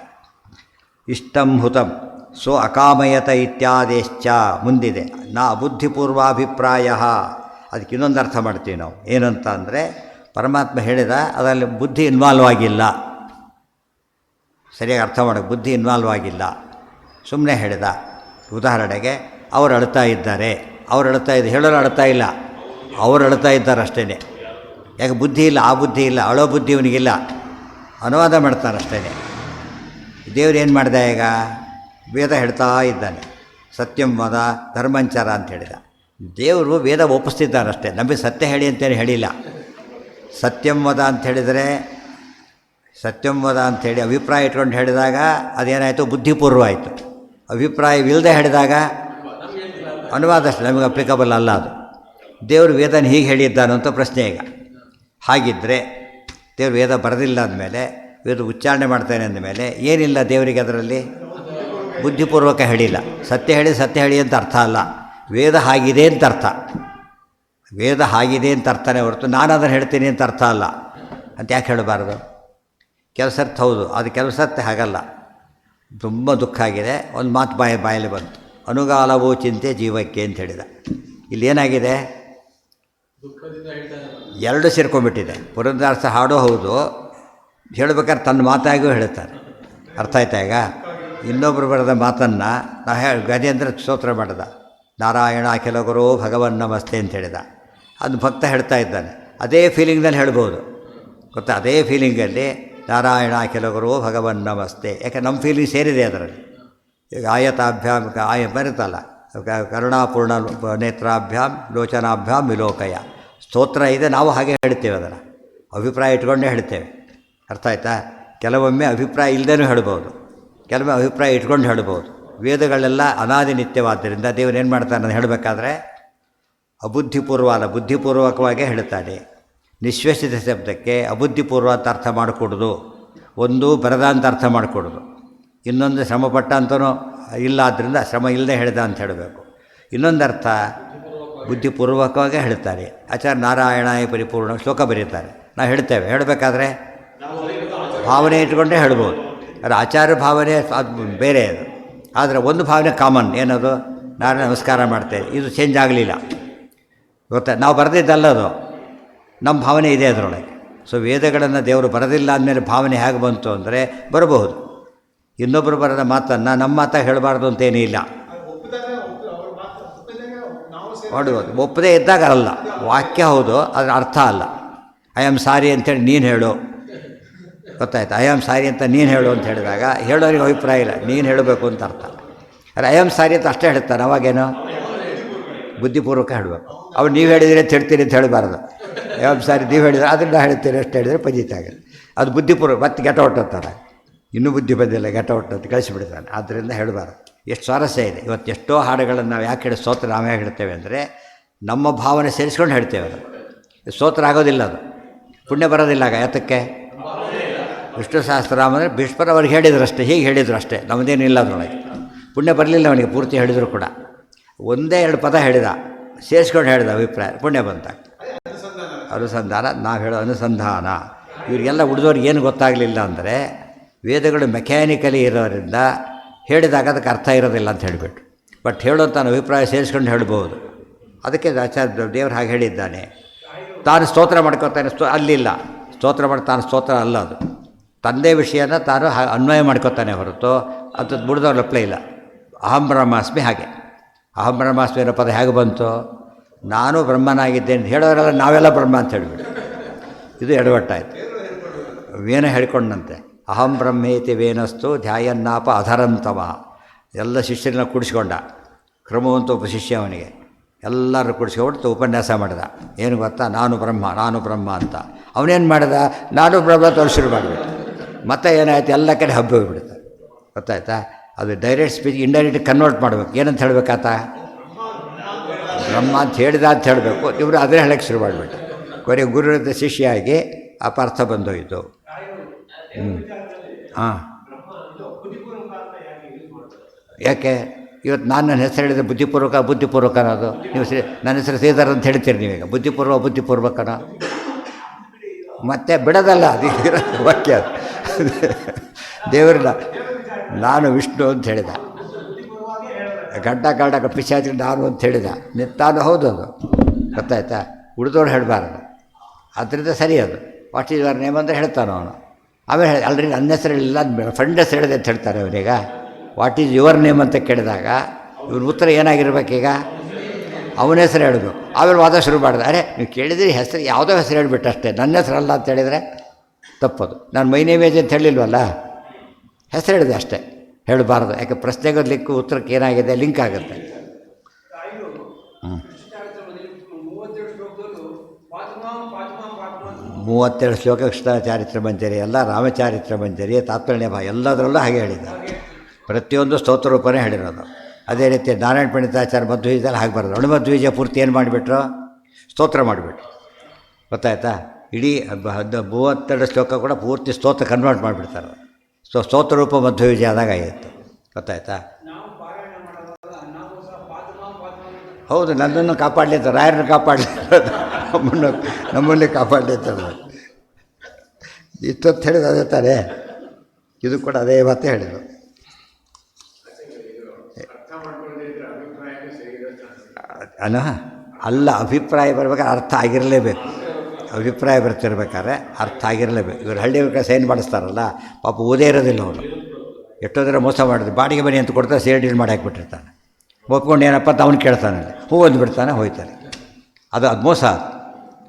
ಇಷ್ಟಂ ಹುತಂ ಸೋ ಅಕಾಮಯತ ಇತ್ಯಾದೇಶ್ಚ ಮುಂದಿದೆ. ನಾ ಅಬುದ್ಧಿಪೂರ್ವಾಭಿಪ್ರಾಯ. ಅದಕ್ಕೆ ಇನ್ನೊಂದು ಅರ್ಥ ಮಾಡ್ತೀವಿ ನಾವು. ಏನಂತ ಅಂದರೆ, ಪರಮಾತ್ಮ ಹೇಳಿದ ಅದರಲ್ಲಿ ಬುದ್ಧಿ ಇನ್ವಾಲ್ವ್ ಆಗಿಲ್ಲ. ಸರಿಯಾಗಿ ಅರ್ಥ ಮಾಡೋಕ್ಕೆ ಬುದ್ಧಿ ಇನ್ವಾಲ್ವ್ ಆಗಿಲ್ಲ, ಸುಮ್ಮನೆ ಹೇಳಿದ. ಉದಾಹರಣೆಗೆ ಅವ್ರು ಅಳ್ತಾ ಇದ್ದಾರೆ, ಹೇಳೋರು ಅಳ್ತಾ ಇಲ್ಲ, ಅವ್ರು ಅಳ್ತಾ ಇದ್ದಾರೆ ಅಷ್ಟೇ. ಯಾಕೆ? ಬುದ್ಧಿ ಇಲ್ಲ, ಆ ಬುದ್ಧಿ ಇಲ್ಲ, ಅಳೋ ಬುದ್ಧಿ ಇವನಿಗಿಲ್ಲ, ಅನುವಾದ ಮಾಡ್ತಾನೆ ಅಷ್ಟೇ. ದೇವ್ರು ಏನು ಮಾಡಿದ? ಈಗ ವೇದ ಹೇಳ್ತಾ ಇದ್ದಾನೆ, ಸತ್ಯಂ ವದ ಧರ್ಮಂಚರ ಅಂತ ಹೇಳಿದ. ದೇವರು ವೇದ ಒಪ್ಪಿಸ್ತಿದ್ದಾನಷ್ಟೇ, ನಮಗೆ ಸತ್ಯ ಹೇಳಿ ಅಂತೇಳಿ ಹೇಳಿಲ್ಲ. ಸತ್ಯಂ ವದ ಅಂತ ಹೇಳಿದರೆ, ಸತ್ಯಂ ವದ ಅಂಥೇಳಿ ಅಭಿಪ್ರಾಯ ಇಟ್ಕೊಂಡು ಹೇಳಿದಾಗ ಅದೇನಾಯಿತು? ಬುದ್ಧಿಪೂರ್ವ ಆಯಿತು. ಅಭಿಪ್ರಾಯವಿಲ್ಲದೆ ಹೇಳಿದಾಗ ಅನುವಾದ ಅಷ್ಟೇ, ನಮಗೆ ಅಪ್ಲಿಕಬಲ್ ಅಲ್ಲ ಅದು. ದೇವರು ವೇದನ ಹೀಗೆ ಹೇಳಿದ್ದಾನು ಅಂತ ಪ್ರಶ್ನೆ. ಈಗ ಹಾಗಿದ್ದರೆ ದೇವರು ವೇದ ಬರೆದಿಲ್ಲ ಅಂದಮೇಲೆ, ವೇದ ಉಚ್ಚಾರಣೆ ಮಾಡ್ತಾನೆ ಅಂದಮೇಲೆ ಏನಿಲ್ಲ ದೇವರಿಗೆ ಅದರಲ್ಲಿ? ಬುದ್ಧಿಪೂರ್ವಕ ಹೇಳಿಲ್ಲ. ಸತ್ಯ ಹೇಳಿ ಅಂತ ಅರ್ಥ ಅಲ್ಲ, ವೇದ ಹಾಗಿದೆ ಅಂತ ಅರ್ಥ. ವೇದ ಹಾಗಿದೆ ಅಂತ ಅರ್ಥನೇ ಹೊರತು ನಾನು ಅದನ್ನು ಹೇಳ್ತೀನಿ ಅಂತ ಅರ್ಥ ಅಲ್ಲ ಅಂತ ಯಾಕೆ ಹೇಳಬಾರ್ದು? ಕೆಲಸರ್ಥ ಹೌದು, ಅದು ಕೆಲಸತ್ತೆ ಹಾಗಲ್ಲ. ತುಂಬ ದುಃಖ ಆಗಿದೆ, ಒಂದು ಮಾತು ಬಾಯಲ್ಲಿ ಬಂತು, ಅನುಗಾಲವೋ ಚಿಂತೆ ಜೀವಕ್ಕೆ ಅಂತ ಹೇಳಿದ. ಇಲ್ಲೇನಾಗಿದೆ? ಎರಡು ಸೇರ್ಕೊಂಡ್ಬಿಟ್ಟಿದೆ. ಪುರಂದರದಾಸ ಹಾಡೋ ಹೌದು, ಹೇಳ್ಬೇಕಾದ್ರೆ ತನ್ನ ಮಾತಾಗಿಯೂ ಹೇಳ್ತಾರೆ. ಅರ್ಥ ಆಯ್ತಾ? ಈಗ ಇನ್ನೊಬ್ಬರು ಬರೆದ ಮಾತನ್ನು ನಾವು ಗಜೇಂದ್ರ ಸ್ತೋತ್ರ ಮಾಡಿದ, ನಾರಾಯಣ ಅಖಿಲ ಗುರೋ ಭಗವನ್ ನಮಸ್ತೆ ಅಂತ ಹೇಳಿದ. ಅದು ಭಕ್ತ ಹೇಳ್ತಾ ಇದ್ದಾನೆ, ಅದೇ ಫೀಲಿಂಗ್ನಲ್ಲಿ ಹೇಳ್ಬೋದು. ಗೊತ್ತಾ? ಅದೇ ಫೀಲಿಂಗಲ್ಲಿ ನಾರಾಯಣ ಅಖಿಲ ಗುರೋ ಭಗವನ್ ನಮಸ್ತೆ. ಯಾಕೆ? ನಮ್ಮ ಫೀಲಿಂಗ್ ಸೇರಿದೆ ಅದರಲ್ಲಿ. ಈಗ ಆಯತಾಭ್ಯಾಮ್ ಬರುತ್ತಲ್ಲ, ಕರುಣಾಪೂರ್ಣ ನೇತ್ರಾಭ್ಯಾಮ್ ಲೋಚನಾಭ್ಯಾಮ್ ವಿಲೋಕಯ ಸ್ತೋತ್ರ ಇದೆ. ನಾವು ಹಾಗೆ ಹೇಳ್ತೇವೆ, ಅದನ್ನು ಅಭಿಪ್ರಾಯ ಇಟ್ಕೊಂಡೇ ಹೇಳ್ತೇವೆ. ಅರ್ಥ ಆಯ್ತಾ? ಕೆಲವೊಮ್ಮೆ ಅಭಿಪ್ರಾಯ ಇಲ್ಲದೇನೂ ಹೇಳ್ಬೋದು, ಕೆಲವೊಮ್ಮೆ ಅಭಿಪ್ರಾಯ ಇಟ್ಕೊಂಡು ಹೇಳ್ಬೋದು. ವೇದಗಳೆಲ್ಲ ಅನಾದಿ ನಿತ್ಯವಾದ್ದರಿಂದ ದೇವರೇನು ಮಾಡ್ತಾನೆ ಅಂತ ಹೇಳಬೇಕಾದ್ರೆ ಅಬುದ್ಧಿಪೂರ್ವ ಅಲ್ಲ, ಬುದ್ಧಿಪೂರ್ವಕವಾಗೇ ಹೇಳ್ತಾನೆ. ನಿಶ್ವೇಷಿತ ಶಬ್ದಕ್ಕೆ ಅಬುದ್ಧಿಪೂರ್ವ ಅಂತ ಅರ್ಥ ಮಾಡಿಕೊಡೋದು, ಒಂದು ಬರದ ಅಂತ ಅರ್ಥ ಮಾಡಿಕೊಡೋದು, ಇನ್ನೊಂದು ಶ್ರಮಪಟ್ಟ ಅಂತನೂ ಇಲ್ಲ, ಆದ್ದರಿಂದ ಶ್ರಮ ಇಲ್ಲದೆ ಹೇಳಿದ ಅಂತ ಹೇಳಬೇಕು. ಇನ್ನೊಂದು ಅರ್ಥ ಬುದ್ಧಿಪೂರ್ವಕವಾಗೇ ಹೇಳ್ತಾರೆ. ಆಚಾರ್ಯ ನಾರಾಯಣಾಯ ಪರಿಪೂರ್ಣ ಶ್ಲೋಕ ಬರೀತಾರೆ, ನಾವು ಹೇಳ್ತೇವೆ. ಹೇಳಬೇಕಾದ್ರೆ ಭಾವನೆ ಇಟ್ಕೊಂಡೇ ಹೇಳ್ಬೋದು. ಅದು ಆಚಾರ್ಯ ಭಾವನೆ ಅದು ಬೇರೆ. ಅದು ಆದರೆ ಒಂದು ಭಾವನೆ ಕಾಮನ್, ಏನದು? ನಾರಾಯಣ ನಮಸ್ಕಾರ ಮಾಡ್ತೇವೆ, ಇದು ಚೇಂಜ್ ಆಗಲಿಲ್ಲ. ಗೊತ್ತಾ? ನಾವು ಬರೆದಿದ್ದಲ್ಲ ಅದು, ನಮ್ಮ ಭಾವನೆ ಇದೆ ಅದರೊಳಗೆ. ಸೊ ವೇದಗಳನ್ನು ದೇವರು ಬರೆದಿಲ್ಲ ಅಂದಮೇಲೆ ಭಾವನೆ ಹೇಗೆ ಬಂತು ಅಂದರೆ ಬರಬಹುದು. ಇನ್ನೊಬ್ಬರು ಬರೆದ ಮಾತನ್ನು ನಮ್ಮ ಮಾತಾಗಿ ಹೇಳಬಾರ್ದು ಅಂತೇನೂ ಇಲ್ಲ. ನೋಡ್ಬೋದು, ಒಪ್ಪದೇ ಇದ್ದಾಗ ಅಲ್ಲ, ವಾಕ್ಯ ಹೌದು, ಅದರ ಅರ್ಥ ಅಲ್ಲ. ಐ ಆಮ್ ಸಾರಿ ಅಂತೇಳಿ ನೀನು ಹೇಳು, ಗೊತ್ತಾಯ್ತು? ಐ ಆಮ್ ಸಾರಿ ಅಂತ ನೀನು ಹೇಳು ಅಂತ ಹೇಳಿದಾಗ ಹೇಳೋರಿಗೆ ಅಭಿಪ್ರಾಯ ಇಲ್ಲ, ನೀನು ಹೇಳಬೇಕು ಅಂತ ಅರ್ಥ. ಅರೆ ಐ ಆಮ್ ಸಾರಿ ಅಂತ ಅಷ್ಟೇ ಹೇಳ್ತಾನೆ, ಅವಾಗೇನು? ಬುದ್ಧಿಪೂರ್ವಕ ಹೇಳಬೇಕು. ಅವ್ರು ನೀವು ಹೇಳಿದರೆ ಅಂತ ಹೇಳ್ತೀರಿ ಅಂತ ಹೇಳಬಾರ್ದು. ಐ ಆಮ್ ಸಾರಿ ನೀವು ಹೇಳಿದರೆ ಅದನ್ನು ಹೇಳ್ತೀರಿ ಅಷ್ಟು ಹೇಳಿದರೆ ಪಂಜಿತ ಆಗಿದೆ. ಅದು ಬುದ್ಧಿಪೂರ್ವಕ. ಮತ್ತೆ ಗೆಟ ಹೊಟ್ಟೋಗ್ತಾರೆ, ಇನ್ನೂ ಬುದ್ಧಿ ಬಂದಿಲ್ಲ, ಗೆಟ ಹೊಟ್ಟಂತ ಕಳಿಸಿಬಿಡ್ತಾನೆ. ಆದ್ದರಿಂದ ಹೇಳಬಾರ್ದು. ಎಷ್ಟು ಸ್ವಾರಸ್ಯ ಇದೆ. ಇವತ್ತು ಎಷ್ಟೋ ಹಾಡುಗಳನ್ನು ನಾವು ಯಾಕೆ ಹೇಳಿ ಸ್ತೋತ್ರ ನಾವೇ ಹೇಳ್ತೇವೆ ಅಂದರೆ ನಮ್ಮ ಭಾವನೆ ಸೇರಿಸ್ಕೊಂಡು ಹೇಳ್ತೇವೆ. ಅದು ಸ್ತೋತ್ರ ಆಗೋದಿಲ್ಲ, ಅದು ಪುಣ್ಯ ಬರೋದಿಲ್ಲ. ಆಗ ಯಾತಕ್ಕೆ? ವಿಷ್ಣು ಸಹಸ್ರನಾಮ ಅಂದರೆ ಭೀಷ್ಮರು ಅವ್ರಿಗೆ ಹೇಳಿದ್ರು ಅಷ್ಟೇ, ಹೀಗೆ ಹೇಳಿದರು ಅಷ್ಟೇ, ನಮ್ಮದೇನಿಲ್ಲ ಅದರೊಳಗೆ. ಪುಣ್ಯ ಬರಲಿಲ್ಲ ಅವನಿಗೆ, ಪೂರ್ತಿ ಹೇಳಿದರು ಕೂಡ. ಒಂದೇ ಎರಡು ಪದ ಹೇಳಿದ, ಸೇರಿಸ್ಕೊಂಡು ಹೇಳಿದ ಅಭಿಪ್ರಾಯ, ಪುಣ್ಯ ಬಂತ. ಅನುಸಂಧಾನ, ನಾವು ಹೇಳೋ ಅನುಸಂಧಾನ. ಇವರಿಗೆಲ್ಲ ಉಳಿದವ್ರಿಗೆ ಏನು ಗೊತ್ತಾಗಲಿಲ್ಲ ಅಂದರೆ ವೇದಗಳು ಮೆಕ್ಯಾನಿಕಲಿ ಇರೋದ್ರಿಂದ ಹೇಳಿದಾಗ ಅದಕ್ಕೆ ಅರ್ಥ ಇರೋದಿಲ್ಲ ಅಂತ ಹೇಳಿಬಿಟ್ಟು. ಬಟ್ ಹೇಳೋಂಥ ಅಭಿಪ್ರಾಯ ಸೇರಿಸ್ಕೊಂಡು ಹೇಳ್ಬೋದು. ಅದಕ್ಕೆ ಆಚಾರ್ಯ ದೇವರು ಹಾಗೆ ಹೇಳಿದ್ದಾನೆ. ತಾನು ಸ್ತೋತ್ರ ಮಾಡ್ಕೊತಾನೆ, ಅಲ್ಲಿಲ್ಲ ಸ್ತೋತ್ರ ಮಾಡಿ ತಾನು ಸ್ತೋತ್ರ ಅಲ್ಲ, ಅದು ತಂದೆ ವಿಷಯನ ತಾನು ಅನ್ವಯ ಮಾಡ್ಕೊತಾನೆ ಹೊರತು ಅಂಥದ್ದು ಬಿಡ್ದವ್ರು ಅಪ್ಲೈ ಇಲ್ಲ. ಅಹಂ ಬ್ರಹ್ಮಾಸ್ಮಿ ಹಾಗೆ. ಅಹಂ ಬ್ರಹ್ಮಾಸ್ಮಿ ಅನ್ನೋ ಪದ ಹೇಗೆ ಬಂತು? ನಾನು ಬ್ರಹ್ಮನಾಗಿದ್ದೇನೆ ಹೇಳೋರೆಲ್ಲ ನಾವೆಲ್ಲ ಬ್ರಹ್ಮ ಅಂತ ಹೇಳಿಬಿಡಿ, ಇದು ಎಡವಟ್ಟಾಯಿತು. ವೇನ ಹೇಳ್ಕೊಂಡಂತೆ ಅಹಂ ಬ್ರಹ್ಮೇತಿ ವೇನಸ್ತು ಧ್ಯಾಯನ್ನಾಪ ಅಧರಂತವ. ಎಲ್ಲ ಶಿಷ್ಯರನ್ನ ಕೂಡಿಸ್ಕೊಂಡ, ಕ್ರಮವಂತ ಒಬ್ಬ ಶಿಷ್ಯ ಅವನಿಗೆ ಎಲ್ಲರೂ ಕೂಡಿಸ್ಕೊಬಿಟ್ಟು ಉಪನ್ಯಾಸ ಮಾಡಿದ. ಏನು ಗೊತ್ತಾ? ನಾನು ಬ್ರಹ್ಮ ಅಂತ. ಅವನೇನು ಮಾಡಿದ? ನಾನು ಬ್ರಹ್ಮ ತೋರಿಸಿ ಶುರು ಮಾಡಿಬಿಟ್ಟು ಮತ್ತೆ ಏನಾಯ್ತು, ಎಲ್ಲ ಕಡೆ ಹಬ್ಬ ಹೋಗಿಬಿಡುತ್ತೆ. ಗೊತ್ತಾಯ್ತಾ? ಅದು ಡೈರೆಕ್ಟ್ ಸ್ಪೀಚ್ ಇಂಡೈರೆಕ್ಟ್ ಕನ್ವರ್ಟ್ ಮಾಡಬೇಕು. ಏನಂತ ಹೇಳಬೇಕಾತ? ಬ್ರಹ್ಮ ಅಂತ ಹೇಳಿದ ಅಂತ ಹೇಳಬೇಕು. ಇವರು ಅದೇ ಹೇಳಕ್ಕೆ ಶುರು ಮಾಡಿಬಿಟ್ಟು ಕೊನೆ ಗುರುವಿನ ಶಿಷ್ಯಾಗಿ ಅಪಾರ್ಥ ಬಂದೋಯಿತು. ಹಾಂ, ಯಾಕೆ ಇವತ್ತು ನನ್ನ ಹೆಸರು ಹೇಳಿದರೆ ಬುದ್ಧಿಪೂರ್ವಕ ಅನ್ನೋದು? ನೀವು ನನ್ನ ಹೆಸರು ಶ್ರೀಧರ್ ಅಂತ ಹೇಳ್ತೀರಿ ನೀವೀಗ, ಬುದ್ಧಿಪೂರ್ವಕನ ಮತ್ತೆ ಬಿಡೋದಲ್ಲ, ಅದು ವಾಕ್ಯ. ದೇವರನ್ನ ನಾನು ವಿಷ್ಣು ಅಂತ ಹೇಳಿದ, ಗಡ್ಡ ಪಿಶಾಚಿ ನಾನು ಅಂತ ಹೇಳಿದ, ತಾನು ಹೌದು, ಅದು ಗೊತ್ತಾಯ್ತಾ? ಉಳಿದವ್ರು ಹೇಳಬಾರ್ದು. ಅದರಿಂದ ಸರಿ ಅದು. ವಾಟ್ ಈಸ್ ಯುವರ್ ನೇಮ್ ಅಂದರೆ ಹೇಳ್ತಾನೆ ಅವನು. ಆಮೇಲೆ ಆಲ್ರೆಡಿ ನನ್ನ ಹೆಸರು ಹೇಳಿಲ್ಲ, ಫ್ರೆಂಡ್ ಹೆಸರು ಹೇಳಿದೆ ಅಂತ ಹೇಳ್ತಾರೆ ಅವನೀಗ. ವಾಟ್ ಈಸ್ ಯುವರ್ ನೇಮ್ ಅಂತ ಕೇಳಿದಾಗ ಇವ್ರ ಉತ್ತರ ಏನಾಗಿರ್ಬೇಕೀಗ? ಅವನ ಹೆಸರು ಹೇಳೋದು. ಆಮೇಲೆ ವಾದ ಶುರು ಮಾಡಿದೆ. ಅರೆ ನೀವು ಕೇಳಿದ್ರಿ ಹೆಸರು, ಯಾವುದೋ ಹೆಸರು ಹೇಳಿಬಿಟ್ಟು ಅಷ್ಟೇ, ನನ್ನ ಹೆಸರಲ್ಲ ಅಂತ ಹೇಳಿದರೆ ತಪ್ಪದು. ನಾನು ಮೈ ನೇಮೇಜ್ ಅಂತ ಹೇಳಿಲ್ವಲ್ಲ, ಹೆಸರು ಹೇಳಿದೆ ಅಷ್ಟೇ, ಹೇಳಬಾರ್ದು. ಯಾಕೆ ಪ್ರಶ್ನೆಗೆ ಲಿಂಕ್ ಉತ್ತರಕ್ಕೆ ಏನಾಗಿದೆ, ಲಿಂಕ್ ಆಗುತ್ತೆ. 32 ಶ್ಲೋಕ ಕೃಷ್ಣ ಚಾರಿತ್ರ ಮಂಜರಿ, ಎಲ್ಲ ರಾಮಚಾರಿತ್ರ ಮಂಜರಿ, ತಾತ್ಪರ್ಯ ಎಲ್ಲದರಲ್ಲೂ ಹಾಗೆ ಹೇಳಿದ. ಪ್ರತಿಯೊಂದು ಸ್ತೋತ್ರ ರೂಪನೇ ಹೇಳಿರೋದು. ಅದೇ ರೀತಿ ನಾರಾಯಣ ಪಂಡಿತಾಚಾರ್ಯ ಮಧ್ವೀಜದಲ್ಲಿ ಹಾಗೆ ಬರೋದು. ಅಣುಮಧ್ವೀಜ ಪೂರ್ತಿ ಏನು ಮಾಡಿಬಿಟ್ರು? ಸ್ತೋತ್ರ ಮಾಡಿಬಿಟ್ರು. ಗೊತ್ತಾಯ್ತಾ? ಇಡೀ 32 ಶ್ಲೋಕ ಕೂಡ ಪೂರ್ತಿ ಸ್ತೋತ್ರ ಕನ್ವರ್ಟ್ ಮಾಡಿಬಿಡ್ತಾರೆ. ಸ್ತೋತ್ರ ರೂಪ ಮಧ್ವೀಜ ಆದಾಗ ಆಯಿತು. ಗೊತ್ತಾಯ್ತಾ? ಹೌದು, ನನ್ನನ್ನು ಕಾಪಾಡಲಿ ಅಂತ, ರಾಯರನ್ನು ಕಾಪಾಡಲಿ, ನಮ್ಮಲ್ಲಿ ಕಾಪಾಡಲಿ ಅಂತ ಇಷ್ಟೊತ್ತು ಹೇಳಿದ ಅದೇ ತಾನೇ, ಇದು ಕೂಡ ಅದೇ ಮಾತೇ ಹೇಳಿದರು. ಅಲ್ಲ, ಅಭಿಪ್ರಾಯ ಬರ್ಬೇಕಾದ್ರೆ ಅರ್ಥ ಆಗಿರಲೇಬೇಕು. ಅಭಿಪ್ರಾಯ ಬರ್ತಿರ್ಬೇಕಾದ್ರೆ ಅರ್ಥ ಆಗಿರಲೇಬೇಕು. ಇವರು ಹಳ್ಳಿ ಸೈನ್ ಮಾಡಿಸ್ತಾರಲ್ಲ, ಪಾಪ ಓದೇ ಇರೋದಿಲ್ಲ ಅವರು. ಎಷ್ಟೋದ್ರೆ ಮೋಸ ಮಾಡಿದ್ರು. ಬಾಡಿಗೆ ಮನೆ ಅಂತ ಕೊಡ್ತಾರೆ, ಸೇರ್ ಡೀಲ್ ಮಾಡಿ ಹಾಕಿಬಿಟ್ಟಿರ್ತಾನೆ. ಒಪ್ಕೊಂಡು ಏನಪ್ಪ ಅಂತ ಅವ್ನು ಕೇಳ್ತಾನೆ, ಹೂ ಅಂದ್ಬಿಡ್ತಾನೆ, ಹೋಯ್ತಾನೆ. ಅದು ಮೋಸ.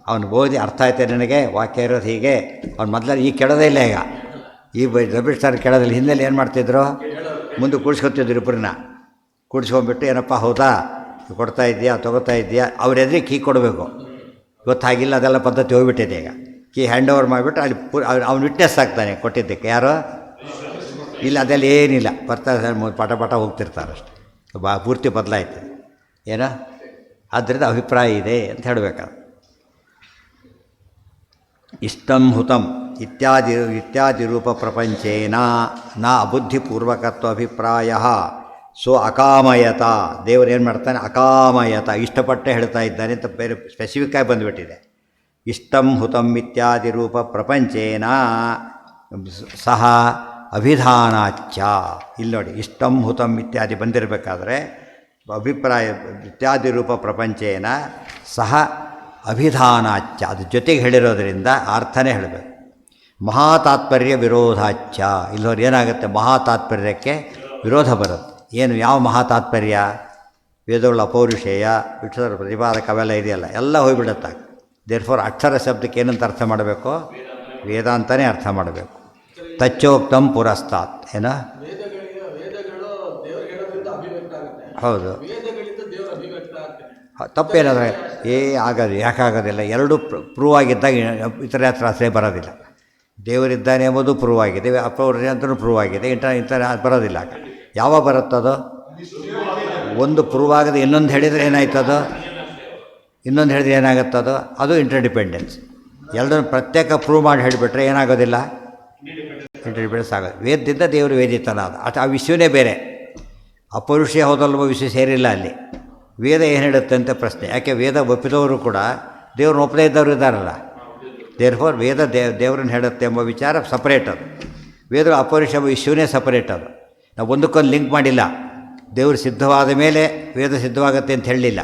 ಅವನು ಓದಿ ಅರ್ಥ ಆಯ್ತು ನನಗೆ, ವಾಕ್ಯ ಇರೋದು ಹೀಗೆ. ಅವ್ನು ಮೊದಲೇ ಈ ಕೆಳೋದೇ ಇಲ್ಲ. ಈಗ ಈ ರಮೇಶ್ ಸರ್ ಕೆಳೋದಿಲ್ಲ. ಹಿಂದೆಲ್ಲಿ ಏನು ಮಾಡ್ತಿದ್ರು? ಮುಂದೆ ಕೂಡಿಸ್ಕೊತಿದ್ರು, ಇಬ್ಬರನ್ನ ಕೂಡಿಸ್ಕೊಂಡ್ಬಿಟ್ಟು ಏನಪ್ಪ ಹೌದಾ ಕೊಡ್ತಾ ಇದೆಯಾ ತೊಗೋತಾ ಇದೆಯಾ, ಅವ್ರ ಎದುರಿಗೆ ಕೀ ಕೊಡಬೇಕು. ಇವತ್ತಾಗಿಲ್ಲ, ಅದೆಲ್ಲ ಪದ್ಧತಿ ಹೋಗ್ಬಿಟ್ಟಿದೆ. ಈಗ ಕೀ ಹ್ಯಾಂಡ್ ಓವರ್ ಮಾಡಿಬಿಟ್ಟು ಅಲ್ಲಿ ಅವ್ನು ವಿಟ್ನೆಸ್ ಆಗ್ತಾನೆ ಕೊಟ್ಟಿದ್ದಕ್ಕೆ. ಯಾರು ಇಲ್ಲ, ಅದೆಲ್ಲ ಏನಿಲ್ಲ, ಬರ್ತಾರೆ ಪಟ ಹೋಗ್ತಿರ್ತಾರೆ ಅಷ್ಟೆ. ಪೂರ್ತಿ ಬದಲಾಯ್ತು ಏನೋ. ಆದ್ದರಿಂದ ಅಭಿಪ್ರಾಯ ಇದೆ ಅಂತ ಹೇಳಬೇಕಾದ್ರೆ ಇಷ್ಟಂ ಹುತಂ ಇತ್ಯಾದಿ ರೂಪ ಪ್ರಪಂಚೇನ ನ ಅಬುದ್ಧಿಪೂರ್ವಕತ್ವ ಅಭಿಪ್ರಾಯ ಸೊ ಅಕಾಮಯತ. ದೇವರು ಏನು ಮಾಡ್ತಾನೆ? ಅಕಾಮಯತ, ಇಷ್ಟಪಟ್ಟೆ ಹೇಳ್ತಾ ಇದ್ದಾನೆ ಅಂತ ಬೇರೆ ಸ್ಪೆಸಿಫಿಕ್ಕಾಗಿ ಬಂದುಬಿಟ್ಟಿದೆ. ಇಷ್ಟಂ ಹುತಂ ಇತ್ಯಾದಿ ರೂಪ ಪ್ರಪಂಚೇನ ಸಹ ಅಭಿಧಾನಾಚ್ಯ. ಇಲ್ಲಿ ನೋಡಿ, ಇಷ್ಟಂ ಹುತಂ ಇತ್ಯಾದಿ ಬಂದಿರಬೇಕಾದ್ರೆ ಅಭಿಪ್ರಾಯ ಇತ್ಯಾದಿ ರೂಪ ಪ್ರಪಂಚೇನ ಸಹ ಅಭಿಧಾನಾಚ್ಯ, ಅದು ಜೊತೆಗೆ ಹೇಳಿರೋದರಿಂದ ಅರ್ಥನೇ ಹೇಳಬೇಕು. ಮಹಾತಾತ್ಪರ್ಯ ವಿರೋಧಾಚ್ಯ. ಇಲ್ಲವ್ರು ಏನಾಗುತ್ತೆ? ಮಹಾತಾತ್ಪರ್ಯಕ್ಕೆ ವಿರೋಧ ಬರುತ್ತೆ. ಏನು? ಯಾವ ಮಹಾತಾತ್ಪರ್ಯ? ವೇದಗಳ ಅಪೌರುಷೇಯ, ವಿಠಲರ ಪ್ರತಿಪಾದಕ ಅವೆಲ್ಲ ಇದೆಯಲ್ಲ, ಎಲ್ಲ ಹೋಗಿಬಿಡುತ್ತೆ. ದೇರ್ಫೋರ್ ಅಕ್ಷರ ಶಬ್ದಕ್ಕೆ ಏನಂತ ಅರ್ಥ ಮಾಡಬೇಕು? ವೇದಾಂತನೇ ಅರ್ಥ ಮಾಡಬೇಕು. ತಚ್ಚೋಕ್ತಂ ಪುರಸ್ತಾತ್. ಏನೋ ಹೌದು, ತಪ್ಪೇನಾದರೆ ಆಗೋದು ಯಾಕಾಗೋದಿಲ್ಲ? ಎರಡೂ ಪ್ರೂವ್ ಆಗಿದ್ದಾಗ ಇತರ ಆಶ್ರಯ ಬರೋದಿಲ್ಲ. ದೇವರಿದ್ದಾನೆ ಎಂಬುದು ಪ್ರೂವ್ ಆಗಿದೆ, ಅಪೌರುಷ ಅಂತಲೂ ಪ್ರೂವ್ ಆಗಿದೆ, ಇಂಥ ಬರೋದಿಲ್ಲ. ಯಾವಾಗ ಬರುತ್ತದು? ಒಂದು ಪ್ರೂವ್ ಆಗದೆ ಇನ್ನೊಂದು ಹೇಳಿದರೆ ಏನಾಯ್ತದು? ಇನ್ನೊಂದು ಹೇಳಿದ್ರೆ ಏನಾಗುತ್ತದು? ಅದು ಇಂಟರ್ಡಿಪೆಂಡೆನ್ಸ್. ಎರಡನ್ನು ಪ್ರತ್ಯೇಕ ಪ್ರೂವ್ ಮಾಡಿ ಹೇಳಿಬಿಟ್ರೆ ಏನಾಗೋದಿಲ್ಲ? ಇಂಟರ್ಡಿಪೆಂಡೆನ್ಸ್ ಆಗೋದು. ವೇದದಿಂದ ದೇವರು ವೇದಿತನ ಅದು, ಆ ವಿಷಯವೇ ಬೇರೆ. ಅಪೌರುಷೇ ಹೋದಲ್ವ ವಿಷಯ ಸೇರಿಲ್ಲ ಅಲ್ಲಿ. ವೇದ ಏನು ಹೇಳುತ್ತೆ ಅಂತ ಪ್ರಶ್ನೆ. ಯಾಕೆ ವೇದ ಒಪ್ಪಿದವರು ಕೂಡ ದೇವ್ರನ್ನ ಒಪ್ಪದೇ ಇದ್ದವರು ಇದ್ದಾರಲ್ಲ. ದೇರ್ಫೋರ್ ವೇದ ದೇವ್ರನ್ನ ಹೇಳುತ್ತೆ ಎಂಬ ವಿಚಾರ ಸಪ್ರೇಟ್. ಅದು ವೇದ ಅಪೌರುಷ ಎಂಬ ವಿಷಯವೇ ಸಪ್ರೇಟ್. ಅದು ನಾವು ಒಂದಕ್ಕೊಂದು ಲಿಂಕ್ ಮಾಡಿಲ್ಲ. ದೇವರು ಸಿದ್ಧವಾದ ಮೇಲೆ ವೇದ ಸಿದ್ಧವಾಗುತ್ತೆ ಅಂತ ಹೇಳಲಿಲ್ಲ.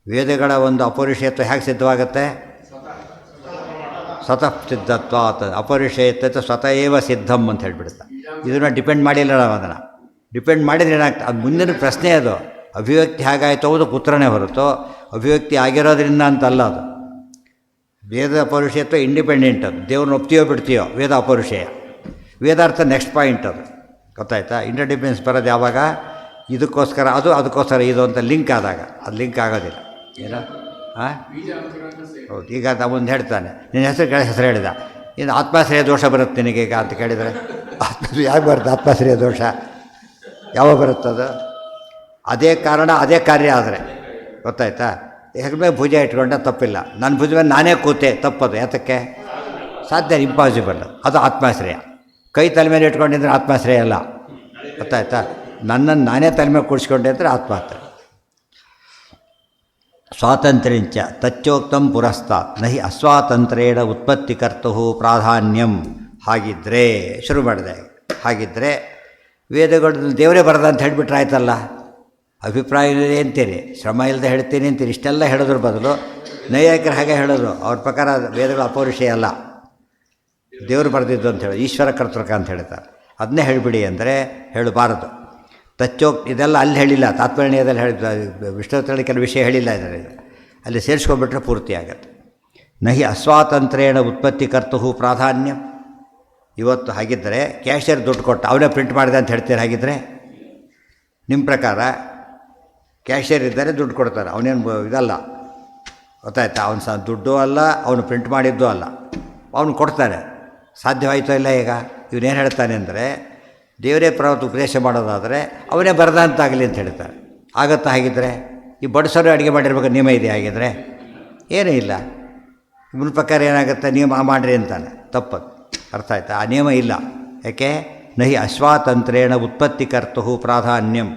ವೇದಗಳ ಒಂದು ಅಪೌರುಷೇಯತ್ವ ಹೇಗೆ ಸಿದ್ಧವಾಗುತ್ತೆ? ಸ್ವತಃ ಸಿದ್ಧತ್ವ ಆಗ್ತದೆ. ಅಪೌರುಷೇಯತ್ವ ಸ್ವತಃ ಏವ ಸಿದ್ಧಂ ಅಂತ ಹೇಳ್ಬಿಡುತ್ತೆ. ಇದನ್ನು ಡಿಪೆಂಡ್ ಮಾಡಿಲ್ಲ ನಾವು, ಅದನ್ನು ಡಿಪೆಂಡ್ ಮಾಡಿದ್ರೆ ಏನಾಗ್ತದೆ, ಅದು ಮುಂದಿನ ಪ್ರಶ್ನೆ. ಅದು ಅಭಿವ್ಯಕ್ತಿ ಹೇಗಾಯಿತು ಅನ್ನೋದು ಉತ್ತರನೇ ಹೊರತು ಅಭಿವ್ಯಕ್ತಿ ಆಗಿರೋದ್ರಿಂದ ಅಂತಲ್ಲ. ಅದು ವೇದ ಅಪೌರುಷೇಯತ್ವ ಇಂಡಿಪೆಂಡೆಂಟ್. ಅದು ದೇವ್ರನ್ನ ಒಪ್ತೀಯೋ ಬಿಡ್ತೀಯೋ ವೇದ ಅಪೌರುಷೇಯ. ವೇದಾರ್ಥ ನೆಕ್ಸ್ಟ್ ಪಾಯಿಂಟ್. ಅದು ಗೊತ್ತಾಯ್ತಾ? ಇಂಟರ್ಡಿಪೆಂಡೆನ್ಸ್ ಬರೋದು ಯಾವಾಗ? ಇದಕ್ಕೋಸ್ಕರ ಅದು, ಅದಕ್ಕೋಸ್ಕರ ಇದು ಅಂತ ಲಿಂಕ್ ಆದಾಗ. ಅದು ಲಿಂಕ್ ಆಗೋದಿಲ್ಲ. ಏನೋ ಹಾಂ ಹೌದು. ಈಗ ಮುಂದೆ ಹೇಳ್ತಾನೆ, ನಿನ್ನ ಹೆಸರು ಹೇಳಿದ, ಇನ್ನು ಆತ್ಮಾಶ್ರಯ ದೋಷ ಬರುತ್ತೆ ನಿನಗೆ ಈಗ ಅಂತ ಕೇಳಿದರೆ, ಆತ್ಮಾಶ್ರಯ ಯಾಕೆ ಬರುತ್ತೆ? ಆತ್ಮಾಶ್ರಯ ದೋಷ ಯಾವಾಗ ಬರುತ್ತದು? ಅದೇ ಕಾರಣ ಅದೇ ಕಾರ್ಯ ಆದರೆ. ಗೊತ್ತಾಯ್ತಾ? ಹೆಗ್ಮೇಲೆ ಭುಜ ಇಟ್ಕೊಂಡೆ ತಪ್ಪಿಲ್ಲ, ನನ್ನ ಭುಜ ಮೇಲೆ ನಾನೇ ಕೂತೆ ತಪ್ಪದು. ಯಾತಕ್ಕೆ? ಸಾಧ್ಯ, ಇಂಪಾಸಿಬಲ್. ಅದು ಆತ್ಮಾಶ್ರಯ. ಕೈ ತಲೆ ಮೇಲೆ ಇಟ್ಕೊಂಡಿದ್ರೆ ಆತ್ಮಾಶ್ರಯ ಅಲ್ಲ. ಗೊತ್ತಾಯ್ತಾ? ನನ್ನನ್ನು ನಾನೇ ತಲೆ ಮೇಲೆ ಕೂಡಿಸ್ಕೊಂಡೆ ಅಂದರೆ ಆತ್ಮಾಶ್ರಯ. ಸ್ವಾತಂತ್ರ್ಯಂಚ ತಚ್ಚೋಕ್ತಂ ಪುರಸ್ತಾತ್ ನಹಿ ಅಸ್ವಾತಂತ್ರ್ಯೇಣ ಉತ್ಪತ್ತಿಕರ್ತು ಪ್ರಾಧಾನ್ಯಂ. ಹಾಗಿದ್ದರೆ ಶುರು ಮಾಡಿದೆ. ಹಾಗಿದ್ದರೆ ವೇದಗಳು ದೇವರೇ ಬರದ ಅಂತ ಹೇಳಿಬಿಟ್ರೆ ಆಯ್ತಲ್ಲ. ಅಭಿಪ್ರಾಯ ಅಂತೀರಿ, ಶ್ರಮ ಇಲ್ಲದೆ ಹೇಳ್ತೀನಿ ಅಂತೀರಿ. ಇಷ್ಟೆಲ್ಲ ಹೇಳೋದ್ರ ಬದಲು ನೈಯಾಯಿಕರು ಹಾಗೆ ಹೇಳೋದು. ಅವ್ರ ಪ್ರಕಾರ ವೇದಗಳು ಅಪೌರುಷೇಯ ಅಲ್ಲ, ದೇವರು ಬರೆದಿದ್ದು ಅಂತ ಹೇಳಿ, ಈಶ್ವರ ಕರ್ತೃಕ ಅಂತ ಹೇಳ್ತಾರೆ. ಅದನ್ನೇ ಹೇಳಿಬಿಡಿ ಅಂದರೆ ಹೇಳಬಾರದು. ಇದೆಲ್ಲ ಅಲ್ಲಿ ಹೇಳಿಲ್ಲ, ತಾತ್ಪರ್ಯದಲ್ಲಿ ಹೇಳಿದ ವಿಷ್ಣುತ್ವದಲ್ಲಿ ಕೆಲವು ವಿಷಯ ಹೇಳಿಲ್ಲ. ಇದರಲ್ಲಿ ಅಲ್ಲಿ ಸೇರಿಸ್ಕೊಂಡ್ಬಿಟ್ರೆ ಪೂರ್ತಿ ಆಗುತ್ತೆ. ನಹಿ ಅಸ್ವಾತಂತ್ರ್ಯೇಣ ಉತ್ಪತ್ತಿಕರ್ತು ಪ್ರಾಧಾನ್ಯ. ಇವತ್ತು ಹಾಗಿದ್ದರೆ ಕ್ಯಾಶಿಯರ್ ದುಡ್ಡು ಕೊಟ್ಟ, ಅವನೇ ಪ್ರಿಂಟ್ ಮಾಡಿದೆ ಅಂತ ಹೇಳ್ತೀರಿ. ಹಾಗಿದ್ದರೆ ನಿಮ್ಮ ಪ್ರಕಾರ ಕ್ಯಾಶಿಯರ್ ಇದ್ದರೆ ದುಡ್ಡು ಕೊಡ್ತಾರೆ, ಅವನೇನು ಇದಲ್ಲ. ಗೊತ್ತಾಯ್ತಾ? ಅವನು ದುಡ್ಡು ಅಲ್ಲ, ಅವನು ಪ್ರಿಂಟ್ ಮಾಡಿದ್ದು ಅಲ್ಲ, ಅವನು ಕೊಡ್ತಾರೆ. ಸಾಧ್ಯವಾಯಿತೋ ಇಲ್ಲ? ಈಗ ಇವನೇನು ಹೇಳ್ತಾನೆ ಅಂದರೆ, ದೇವರೇ ಪ್ರವತ್ತು ಉಪದೇಶ ಮಾಡೋದಾದರೆ ಅವನೇ ಬರದ ಅಂತಾಗಲಿ ಅಂತ ಹೇಳ್ತಾರೆ. ಆಗತ್ತಾ? ಹಾಗಿದ್ದರೆ ಈ ಬಡಿಸೋರು ಅಡುಗೆ ಮಾಡಿರ್ಬೇಕು ನಿಯಮ ಇದೆ. ಹಾಗಿದ್ರೆ ಏನೂ ಇಲ್ಲ. ಇವನ ಪ್ರಕಾರ ಏನಾಗುತ್ತೆ? ನಿಯಮ ಮಾಡಿರಿ ಅಂತಾನೆ. ತಪ್ಪದು. ಅರ್ಥ ಆಯ್ತಾ? ಆ ನಿಯಮ ಇಲ್ಲ. ಯಾಕೆ? ನಹಿ ಅಸ್ವಾತಂತ್ರ್ಯೇಣ ಉತ್ಪತ್ತಿಕರ್ತು ಪ್ರಾಧಾನ್ಯಂ.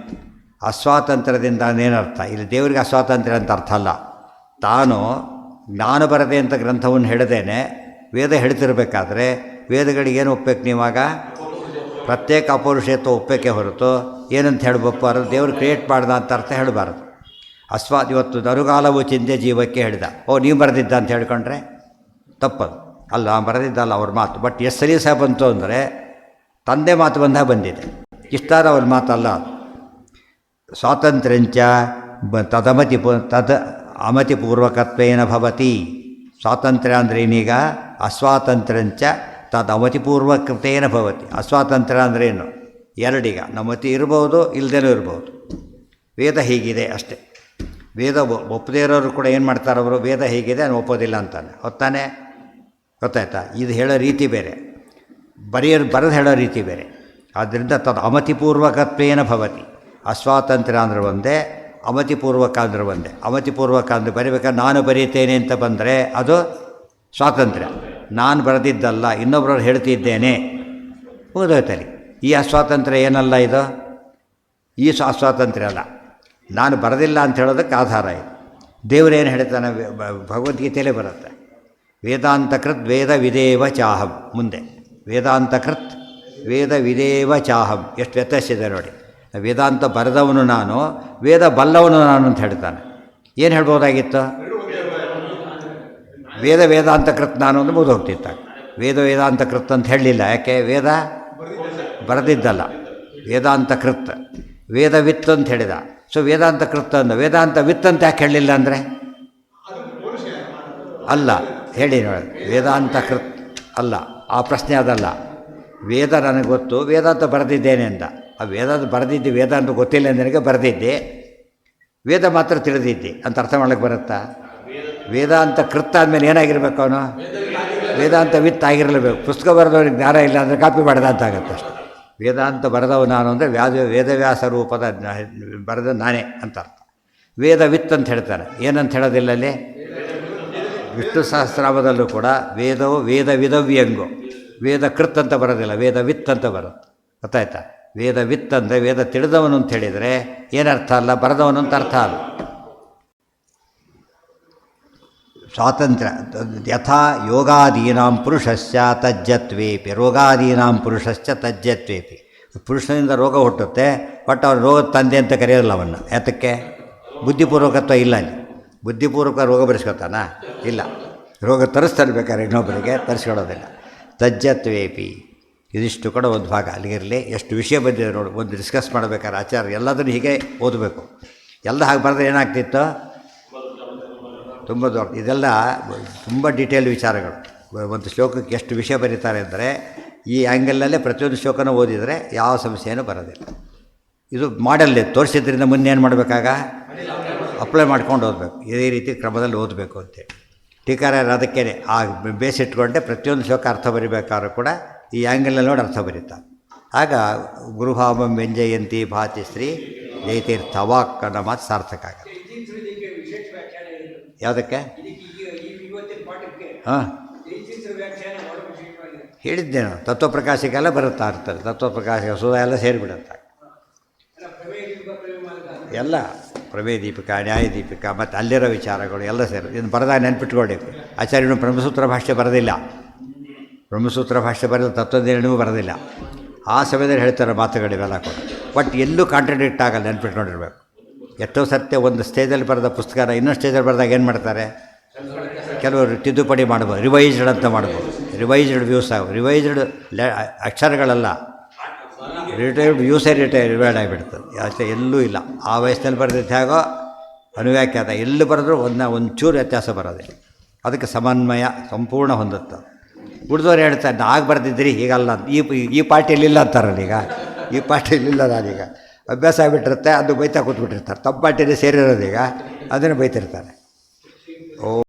ಅಸ್ವಾತಂತ್ರ್ಯದಿಂದ ಏನರ್ಥ? ಇಲ್ಲಿ ದೇವರಿಗೆ ಅಸ್ವಾತಂತ್ರ್ಯ ಅಂತ ಅರ್ಥ ಅಲ್ಲ. ತಾನು ಜ್ಞಾನ ಬರದೆ ಅಂತ ಗ್ರಂಥವನ್ನು ಹೇಳದೇನೆ ವೇದ ಹೇಳ್ತಿರ್ಬೇಕಾದ್ರೆ ವೇದಗಳಿಗೇನು ಒಪ್ಪಬೇಕು? ನೀವಾಗ ಪ್ರತ್ಯೇಕ ಅಪೌರುಷೇಯತ್ವ ಒಪ್ಪಕ್ಕೆ ಹೊರತು ಏನಂತ ಹೇಳಬಾರದು? ದೇವರು ಕ್ರಿಯೇಟ್ ಮಾಡ್ದ ಅಂತ ಅರ್ಥ ಹೇಳಬಾರದು. ಇವತ್ತು ನರುಗಾಲವು ಚಿಂತೆ ಜೀವಕ್ಕೆ ಹೇಳಿದ, ಓ ನೀವು ಬರೆದಿದ್ದ ಅಂತ ಹೇಳ್ಕೊಂಡ್ರೆ ತಪ್ಪದು. ಅಲ್ಲ, ಬರೆದಿದ್ದಲ್ಲ ಅವ್ರ ಮಾತು. ಬಟ್ ಎಷ್ಟು ಸರಿ ಸಹ ಬಂತು ಅಂದರೆ ತಂದೆ ಮಾತು ಬಂದಾಗ ಬಂದಿದೆ. ಇಷ್ಟಾದ ಅವ್ರ ಮಾತಲ್ಲ. ಸ್ವಾತಂತ್ರ್ಯಂಚ ಅಮತಿಪೂರ್ವಕತ್ವೇನ ಭವತಿ. ಸ್ವಾತಂತ್ರ್ಯ ಅಂದರೆ ಏನೀಗ? ಅಸ್ವಾತಂತ್ರ್ಯಂಚ ತದಮತಿಪೂರ್ವಕೃತೇನ ಭವತಿ. ಅಸ್ವಾತಂತ್ರ್ಯ ಅಂದ್ರೇನು? ಎರಡೀಗ ನಮ್ಮತಿ ಇರ್ಬೋದು, ಇಲ್ಲದೇನೂ ಇರ್ಬೋದು. ವೇದ ಹೀಗಿದೆ ಅಷ್ಟೇ. ವೇದ ಒಪ್ಪದೇ ಇರೋರು ಕೂಡ ಏನು ಮಾಡ್ತಾರೆ? ಅವರು ವೇದ ಹೀಗಿದೆ ನಾನು ಒಪ್ಪೋದಿಲ್ಲ ಅಂತಾನೆ. ಹೊತ್ತಾನೆ? ಗೊತ್ತಾಯ್ತಾ? ಇದು ಹೇಳೋ ರೀತಿ ಬೇರೆ, ಬರೆದು ಹೇಳೋ ರೀತಿ ಬೇರೆ. ಆದ್ದರಿಂದ ತದ್ ಅಮತಿಪೂರ್ವಕತ್ವೇನ ಭವತಿ. ಅಸ್ವಾತಂತ್ರ್ಯ ಅಂದ್ರೆ ಒಂದೇ, ಅಮತಿಪೂರ್ವಕ ಅಂದ್ರೆ ಒಂದೇ. ಅಮತಿಪೂರ್ವಕ ಅಂದರೆ ಬರೀಬೇಕಾದ್ರೆ ನಾನು ಬರೀತೇನೆ ಅಂತ ಬಂದರೆ ಅದು ಸ್ವಾತಂತ್ರ್ಯ. ನಾನು ಬರೆದಿದ್ದಲ್ಲ, ಇನ್ನೊಬ್ಬರವ್ರು ಹೇಳ್ತಿದ್ದೇನೆ, ಮುಗಿದೋಯ್ತಲ್ಲಿ. ಈ ಅಸ್ವಾತಂತ್ರ್ಯ ಏನಲ್ಲ ಇದು. ಈ ಅಸ್ವಾತಂತ್ರ್ಯ ಅಲ್ಲ, ನಾನು ಬರೆದಿಲ್ಲ ಅಂತ ಹೇಳೋದಕ್ಕೆ ಆಧಾರ ಇದು. ದೇವರೇನು ಹೇಳ್ತಾನೆ? ಭಗವದ್ಗೀತೆಯಲ್ಲೇ ಬರುತ್ತೆ, ವೇದಾಂತಕೃತ್ ವೇದ ವಿದೇವ ಚಾಹಂ. ಮುಂದೆ ವೇದಾಂತಕೃತ್ ವೇದ ವಿದೇವ ಚಾಹಂ. ಎಷ್ಟು ವ್ಯತ್ಯಾಸ ಇದೆ ನೋಡಿ. ವೇದಾಂತ ಬರೆದವನು ನಾನು, ವೇದ ಬಲ್ಲವನು ನಾನು ಅಂತ ಹೇಳ್ತಾನೆ. ಏನು ಹೇಳ್ಬೋದಾಗಿತ್ತು? ವೇದಾಂತಕೃತ್ ನಾನು ಅಂದ್ರೆ ಮುಗಿದು ಹೋಗ್ತಿತ್ತ. ವೇದಾಂತಕೃತ್ ಅಂತ ಹೇಳಲಿಲ್ಲ. ಯಾಕೆ? ವೇದ ಬರೆದಿದ್ದಲ್ಲ, ವೇದಾಂತಕೃತ್. ವೇದವಿತ್ ಅಂತ ಹೇಳಿದ. ಸೊ ವೇದಾಂತಕೃತ್ ಅಂದ. ವೇದಾಂತ ವಿತ್ ಅಂತ ಯಾಕೆ ಹೇಳಲಿಲ್ಲ ಅಂದರೆ? ಅಲ್ಲ, ಹೇಳಿ ನೋಡಿ. ವೇದಾಂತಕೃತ್ ಅಲ್ಲ, ಆ ಪ್ರಶ್ನೆ ಅದಲ್ಲ. ವೇದ ನನಗೆ ಗೊತ್ತು, ವೇದಾಂತ ಬರೆದಿದ್ದೇನೆ ಅಂತ. ಆ ವೇದಾಂತ ಬರೆದಿದ್ದೆ, ವೇದಾಂತ ಗೊತ್ತಿಲ್ಲ ನನಗೆ ಬರೆದಿದ್ದೆ, ವೇದ ಮಾತ್ರ ತಿಳಿದಿದ್ದೆ ಅಂತ ಅರ್ಥ ಮಾಡೋಕ್ಕೆ ಬರುತ್ತಾ? ವೇದಾಂತ ಕೃತ್ ಆದಮೇಲೆ ಏನಾಗಿರ್ಬೇಕು? ಅವನು ವೇದಾಂತ ವಿತ್ ಆಗಿರಲೇಬೇಕು. ಪುಸ್ತಕ ಬರೆದವನಿಗೆ ಜ್ಞಾನ ಇಲ್ಲ ಅಂದರೆ ಕಾಪಿ ಮಾಡಿದ ಅಂತ ಆಗುತ್ತೆ ಅಷ್ಟೆ. ವೇದಾಂತ ಬರೆದವ ನಾನು ಅಂದರೆ ವೇದವ್ಯಾಸ ರೂಪದ ಬರೆದ ನಾನೇ ಅಂತ ಅರ್ಥ. ವೇದವಿತ್ ಅಂತ ಹೇಳ್ತಾರೆ. ಏನಂತ ಹೇಳೋದಿಲ್ಲ ಅಲ್ಲಿ. ವಿಷ್ಣು ಸಹಸ್ರನಾಮದಲ್ಲೂ ಕೂಡ ವೇದವು ವೇದವಿದವ್ಯಂಗೋ, ವೇದ ಕೃತ್ ಅಂತ ಬರೋದಿಲ್ಲ, ವೇದವಿತ್ ಅಂತ ಬರುತ್ತೆ. ಗೊತ್ತಾಯ್ತಾ? ವೇದವಿತ್ ಅಂದರೆ ವೇದ ತಿಳಿದವನು ಅಂತ ಹೇಳಿದರೆ ಏನರ್ಥ ಅಲ್ಲ, ಬರೆದವನು ಅಂತ ಅರ್ಥ ಅಲ್ಲ. ಸ್ವಾತಂತ್ರ್ಯ ಯಥಾ ಯೋಗಾದೀನಾಂ ಪುರುಷಸ್ಯ ತಜ್ಜತ್ವೇಪಿ. ರೋಗಾದೀನಾಂ ಪುರುಷಶ್ಚ ತಜ್ಜತ್ವೇಪಿ. ಪುರುಷನಿಂದ ರೋಗ ಹುಟ್ಟುತ್ತೆ, ಬಟ್ ಅವನು ರೋಗದ ತಂದೆ ಅಂತ ಕರೆಯೋಲ್ಲ ಅವನ್ನು. ಯಾತಕ್ಕೆ? ಬುದ್ಧಿಪೂರ್ವಕತ್ವ ಇಲ್ಲ ಅಲ್ಲಿ. ಬುದ್ಧಿಪೂರ್ವಕ ರೋಗ ಬರೆಸ್ಕೊತಾನ? ಇಲ್ಲ. ರೋಗ ತರಿಸ್ತಾನೆ ಬೇಕಾದ್ರೆ ಇನ್ನೊಬ್ಬರಿಗೆ, ತರಿಸ್ಕೊಳ್ಳೋದಿಲ್ಲ. ತಜ್ಜತ್ವೇಪಿ, ಇದಿಷ್ಟು ಕೂಡ ಒಂದು ಭಾಗ ಅಲ್ಲಿಗಿರಲಿ. ಎಷ್ಟು ವಿಷಯ ಬಂದಿದೆ ನೋಡಿ, ಒಂದು ಡಿಸ್ಕಸ್ ಮಾಡಬೇಕಾದ್ರೆ ಆಚಾರ್ಯ ಎಲ್ಲದನ್ನು ಹೀಗೆ ಓದಬೇಕು. ಎಲ್ಲ ಹಾಗೆ ಬರೆದ್ರೆ ಏನಾಗ್ತಿತ್ತು? ತುಂಬ ದೊಡ್ಡ ಇದೆಲ್ಲ ತುಂಬ ಡೀಟೇಲ್ ವಿಚಾರಗಳು. ಒಂದು ಶ್ಲೋಕಕ್ಕೆ ಎಷ್ಟು ವಿಷಯ ಬರೀತಾರೆ ಅಂದರೆ ಈ ಆ್ಯಂಗಲಲ್ಲೇ ಪ್ರತಿಯೊಂದು ಶ್ಲೋಕನ ಓದಿದರೆ ಯಾವ ಸಮಸ್ಯೆಯೂ ಬರೋದಿಲ್ಲ. ಇದು ಮಾಡಲ್ ತೋರಿಸಿದ್ರಿಂದ ಮುನ್ನೇನು ಮಾಡಬೇಕಾಗ ಅಪ್ಲೈ ಮಾಡ್ಕೊಂಡು ಓದಬೇಕು. ಇದೇ ರೀತಿ ಕ್ರಮದಲ್ಲಿ ಓದಬೇಕು ಅಂತೇಳಿ ಟೀಕಾರಾಯರು ಅದಕ್ಕೇ ಆ ಬೇಸಿಟ್ಕೊಂಡೆ ಪ್ರತಿಯೊಂದು ಶ್ಲೋಕ ಅರ್ಥ ಬರಿಬೇಕಾದ್ರೂ ಕೂಡ ಈ ಆ್ಯಂಗಲ್ನಲ್ಲಿ ನೋಡಿ ಅರ್ಥ ಬರೀತಾರೆ. ಆಗ ಗುರುಭಾವಂ ವ್ಯಂಜಯಂತಿ ಭಾತಿ ಶ್ರೀ ಜಯತೀರ್ಥವಾಕ್ ಅನ್ನೋ ಮಾತು ಸಾರ್ಥಕ ಆಗಲ್ಲ. ಯಾವುದಕ್ಕೆ? ಹಾಂ, ಹೇಳಿದ್ದೇನು, ತತ್ವಪ್ರಕಾಶಕ್ಕೆಲ್ಲ ಬರುತ್ತಾ ಇರ್ತದೆ. ತತ್ವಪ್ರಕಾಶ ಸುಧಾ ಎಲ್ಲ ಸೇರಿಬಿಡುತ್ತೆ ಎಲ್ಲ. ಪ್ರಮೇಯ ದೀಪಿಕ, ನ್ಯಾಯ ದೀಪಿಕ ಮತ್ತು ಅಲ್ಲಿರೋ ವಿಚಾರಗಳು ಎಲ್ಲ ಸೇರಿ ಇದನ್ನು ಬರೆದಾಗ ನೆನ್ಪಿಟ್ಕೊಳ್ಳಿ. ಆಚಾರ್ಯನು ಬ್ರಹ್ಮಸೂತ್ರ ಭಾಷ್ಯ ಬರೋದಿಲ್ಲ, ಬ್ರಹ್ಮಸೂತ್ರ ಭಾಷ್ಯ ಬರೆದ ತತ್ವಜ್ಞಾನವೂ ಬರೋದಿಲ್ಲ. ಆ ಸಮಯದಲ್ಲಿ ಹೇಳ್ತಾರೆ ಮಾತುಗಳಿವೆಲ್ಲ ಕೂಡ. ಬಟ್ ಎಲ್ಲೂ ಕಾಂಟ್ರಡಿಕ್ಟ್ ಆಗಲ್ಲ, ನೆನ್ಪಿಟ್ಕೊಂಡಿರ್ಬೇಕು. ಎಷ್ಟೋ ಸತ್ಯ ಒಂದು ಸ್ಟೇಜಲ್ಲಿ ಬರೆದ ಪುಸ್ತಕನ ಇನ್ನೊಂದು ಸ್ಟೇಜಲ್ಲಿ ಬರೆದಾಗ ಏನು ಮಾಡ್ತಾರೆ, ಕೆಲವರು ತಿದ್ದುಪಡಿ ಮಾಡ್ಬೋದು, ರಿವೈಸ್ಡ್ ಅಂತ ಮಾಡ್ಬೋದು. ರಿವೈಸ್ಡ್ ವ್ಯೂಸ್ ರಿವೈಸ್ಡ್ ಅಕ್ಷರಗಳಲ್ಲ, ರಿಟೈರ್ಡ್ ವ್ಯೂಸೇ ರಿವೈರ್ಡ್ ಆಗಿಬಿಡ್ತದೆ. ಅಷ್ಟೇ, ಎಲ್ಲೂ ಇಲ್ಲ. ಆ ವಯಸ್ಸಿನಲ್ಲಿ ಬರೆದಿದ್ದು ಹೇಗೋ ಅನುವ್ಯಾಖ್ಯಾತ ಎಲ್ಲಿ ಬರೆದ್ರೂ ಒಂಚೂರು ವ್ಯತ್ಯಾಸ ಬರೋದಿಲ್ಲ. ಅದಕ್ಕೆ ಸಮನ್ವಯ ಸಂಪೂರ್ಣ ಹೊಂದುತ್ತೆ. ಉಳಿದವ್ರು ಹೇಳ್ತಾರೆ ಆಗ ಬರೆದಿದ್ರಿ ಹೀಗಲ್ಲ, ಈ ಪಾರ್ಟಿಯಲ್ಲಿಲ್ಲ ಅಂತಾರಲ್ಲ. ಈಗ ಈ ಪಾರ್ಟಿಯಲ್ಲಿಲ್ಲ, ನಾನೀಗ ಅಭ್ಯಾಸ ಆಗಿಬಿಟ್ಟಿರುತ್ತೆ, ಅದು ಬೈತಾ ಕೂತ್ಬಿಟ್ಟಿರ್ತಾರೆ. ತಮ್ಮ ಪಾರ್ಟಿಯಲ್ಲಿ ಸೇರಿರೋದೀಗ ಅದನ್ನು ಬೈತಿರ್ತಾರೆ. ಓ